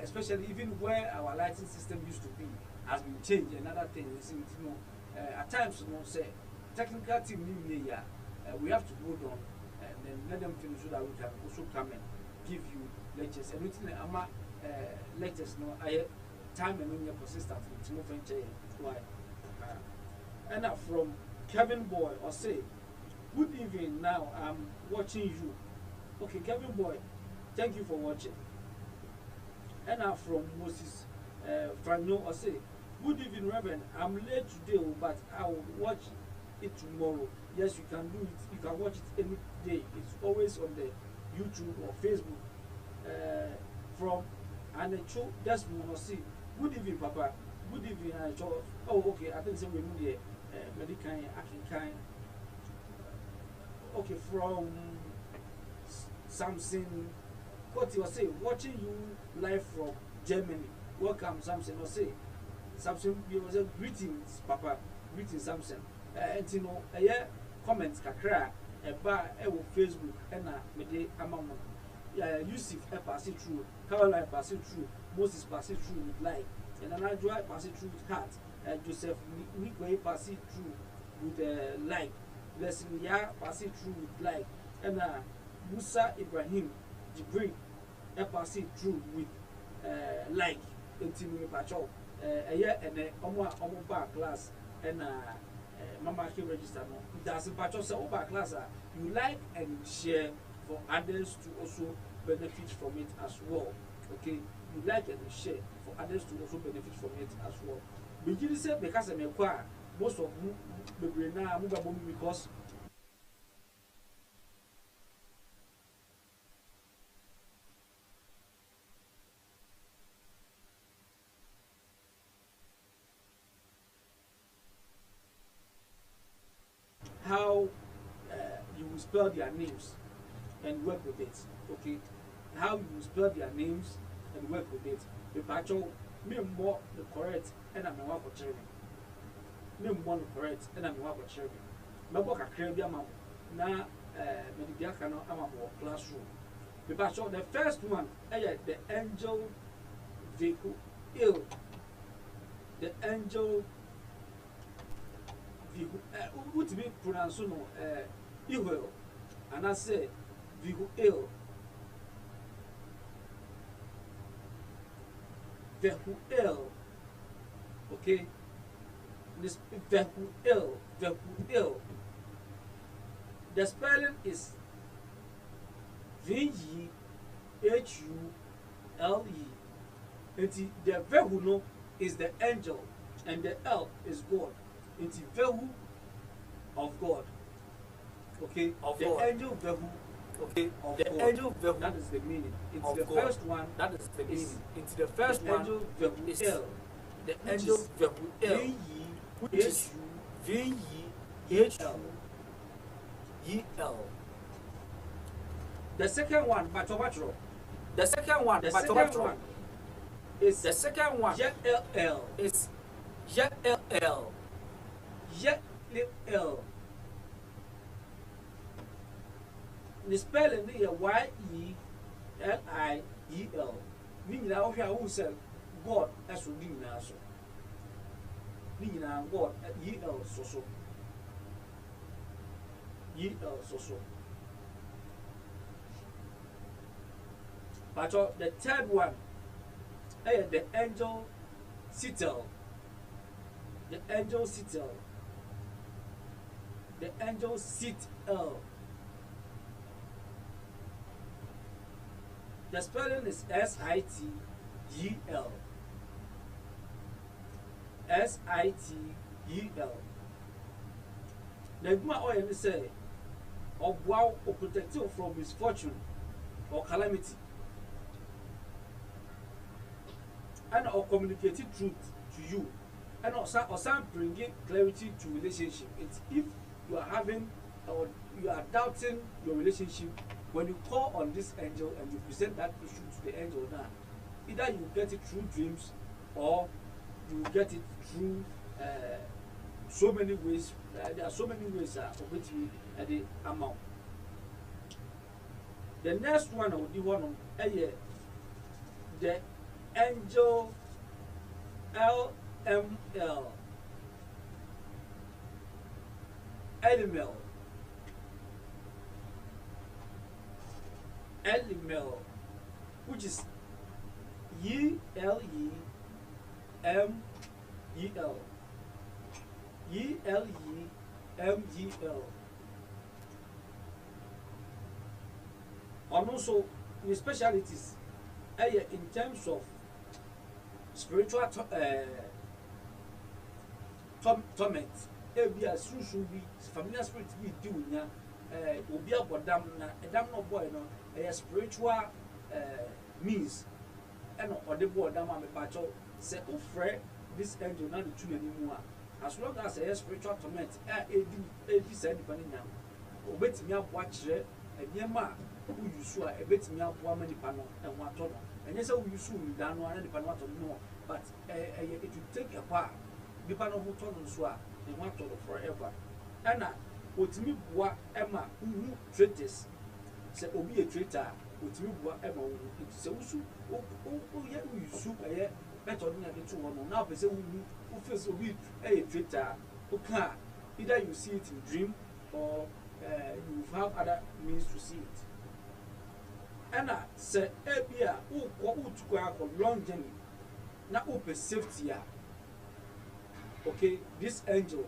Especially even where our lighting system used to be has been changed. Another thing is, at times, say technical team we have to go down and then let them finish so that we can also come and give you lectures. And within the lectures, I time and when you're persistent, it's no venture. Why? And now from Kevin Boy or say, good evening. Now I'm watching you. Okay, Kevin Boy, thank you for watching. And now from Moses Franno or say, good evening, Reverend. I'm late today, but I will watch it tomorrow. Yes, you can do it. You can watch it any day. It's always on the YouTube or Facebook. From Anecho Desmond or say, good evening, Papa. Good evening, Anecho. Oh, okay. I think we need the medical action. Okay, from Samson. What you say? Watching you live from Germany. Welcome, Samson. Or say, Samson, you was a greetings, Papa. Greetings, Samson. And you know, comments kakra, Facebook, and mede amamo. Yusuf pass it through, Caroline pass it through, Moses pass it through with light, and Anadra pass it through with heart, Joseph Nikwe pass it through with light, Blessing Ya pass it through with light, and Musa Ibrahim Jibril pass it through with light. Until we patch up and omo back class and Mama can register no. That's patch up so back class you like and share for others to also benefit from it as well. Okay, you like and share for others to also benefit from it as well. But you say because I'm a most of the brain now because how you will spell their names and work with it. Okay, how you will spell their names and work with it. The patcho me more the correct and I'm a for cherry. Me more the correct and I'm a for cherry. My book a crabby amount now. Mediacano amamo classroom. The patcho the first one, the angel vehicle ill. The angel what be pronounce no Ihuel and I say Vihuel Vehuel. Okay, this Vehuel. The spelling is VEHULE. The Vehuno is the angel and the L is God. It's Vehu of God. Okay, of the God. Angel Vehu. Okay, of the God. Angel Vehu. That is the meaning. It's the God. First one. That is the meaning. It's the first the one. Angel Vehu is El. The angel Vehu El. Which is VEHUL. The second one, Batobachro. The second one. The second one is the second one. JLL. Is JLL. JLL. The spelling is YELIEL. Meaning now who said God as we mean now so. Meaning now God EL so. EL so. But the third one, the angel Sitel. The angel Sitel. The angel Sitel. The spelling is SITGL. SITGL. The Guma Oil say, or wow, or protect you from misfortune or calamity. And or communicating truth to you. And also bringing clarity to relationship. It's if you are having or you are doubting your relationship, when you call on this angel and you present that issue to the angel now, either you get it through dreams or you get it through so many ways. There are so many ways of which we the amount. The next one I will do one on the angel LML. Elimel, which is YELEMEL. YELEMEL. And also the specialties in terms of spiritual torment. Be a familiar spirit be doing obi abodam na edam no boy no spiritual means and or the boy dam me pacho say ofre this angel na the tune animu a as long as spiritual torment edi say depending na obetimi aboa kire ebiema u yusu a ebetimi aboa manipa no enwa to no enye say u yusu nda no na nipa no ato no but it will take a while nipa no ho to no so a enwa to forever and otimi bua ema uhu traitors se obi a traitor otimi bua ema uhu se usu o ye usu method na dey to one now be say uhu u face obi a traitor o can either you see it in dream or you have other means to see it and se ebia u to go long journey na open safety a okay this angel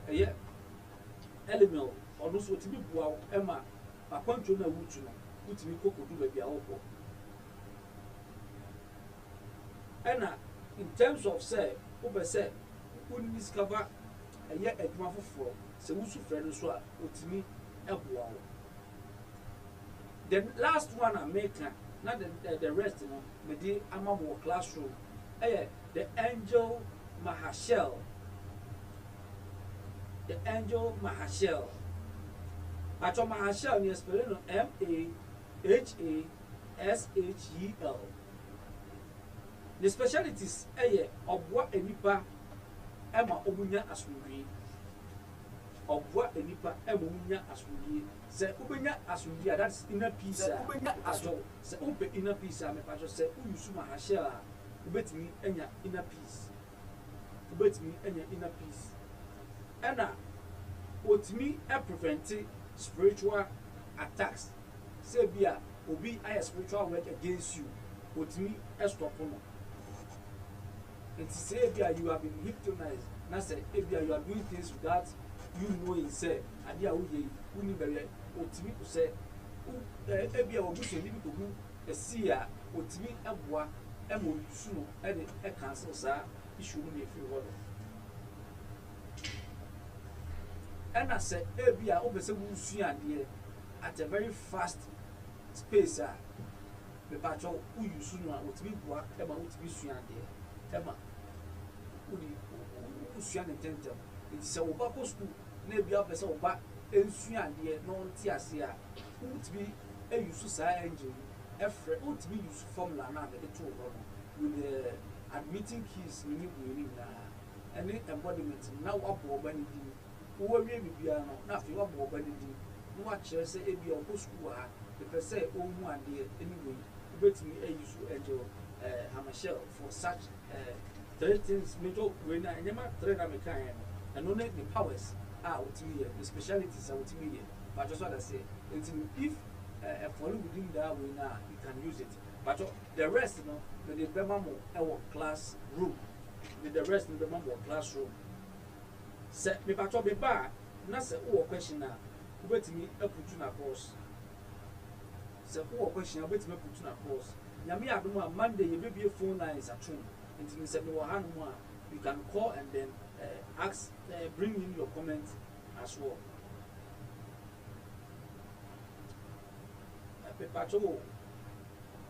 element or so to be wow Emma a control na wutu no wutimi kokodu ba bia wo and in terms of say obe say we discover aduma foforo se wusu frɛ no so a otimi eboa wo. The last one I make not the rest you know me di amamo classroom the angel Mahashel. The angel Mahashel. Acho Mahashel ni spelling no MAHASHEL. The specialties obwa enipa ema omunya asumdwe. Obwa enipa ema omunya asumdwe. Se ubenya asumdwe that's inner peace. Acho se ube inner peace me pacho se uyusu Mahashel ubetimi enya inner peace. Ubetimi enya inner peace. And otimi prevent spiritual attacks. Say bia obi aya spiritual work against you. Otimi stop no. And say bia you have been hypnotized. Na say bia you are doing things without you knowing say adia wo ye uni bere otimi say bia obi so ni bi ko hu see a otimi aboa emo su no e cancel sa issue no e free word. And I said, Ebia, obviously, we at a very fast space. The patrol who you soon want to be work, Emma would be soon there. Emma would you soon intend them? It's a Obako school, maybe up as a back, and soon dear, no Tiasia, who would be a use angel, every ultimate use formula now the two with the admitting keys meaning any embodiment now up or banning who will be nothing up or banning no watch say a be a school the per se own one day anyway bet me a use angel Hamashell for such 3 things major when I never train a mechanic and only the powers are with me the specialities are with me but just what I say if follow within that way now you can use it but the rest the Bemamo our classroom the rest in the Bemamo classroom set me but be back na say who question now bet me put you na course say who question bet me put you na course nyame adom a Monday you be a phone lines at home until you say no hand more you can call and then ask bring in your comments as well. Patrol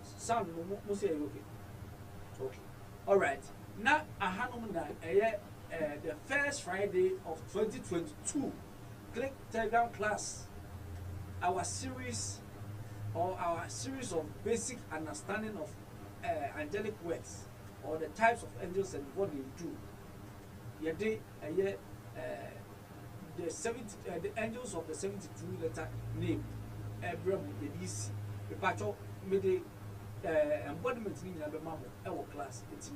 sound must say okay. Okay. Alright. Now I had the first Friday of 2022. Click Telegram class. Our series of basic understanding of angelic works or the types of angels and what they do. The angels of the 72 letter name. Abraham the DC. The patcho made the embodiment in the mammal our class. It's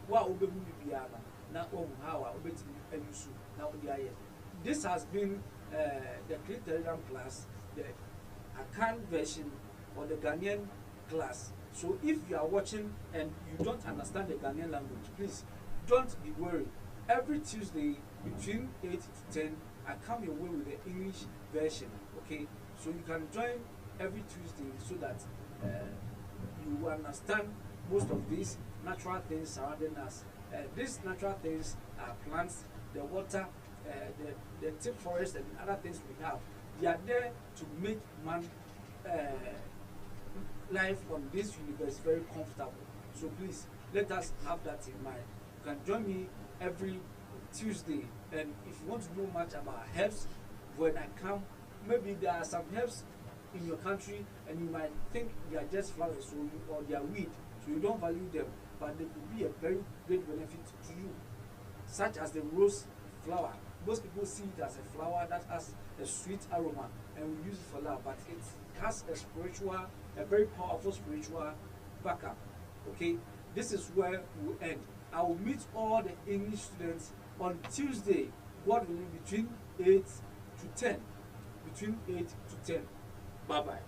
what will be Biana, not how I bet you now the this has been the Telegram class, the Akan version or the Ghanaian class. So if you are watching and you don't understand the Ghanaian language, please don't be worried. Every Tuesday between 8 to 10, I come your way with the English version. Okay, so you can join every Tuesday so that you understand most of these natural things surrounding us. These natural things are plants, the water, the thick forest, and other things we have. They are there to make man life on this universe very comfortable. So please let us have that in mind. You can join me every Tuesday, and if you want to know much about herbs, when I come, maybe there are some herbs in your country and you might think they are just flowers or they are weed, so you don't value them, but they could be a very great benefit to you, such as the rose flower. Most people see it as a flower that has a sweet aroma and we use it for love, but it has a very powerful spiritual backup. Okay, this is where we'll end. I will meet all the English students on Tuesday, God willing, between 8 to 10. Between 8 to 10. Bye-bye.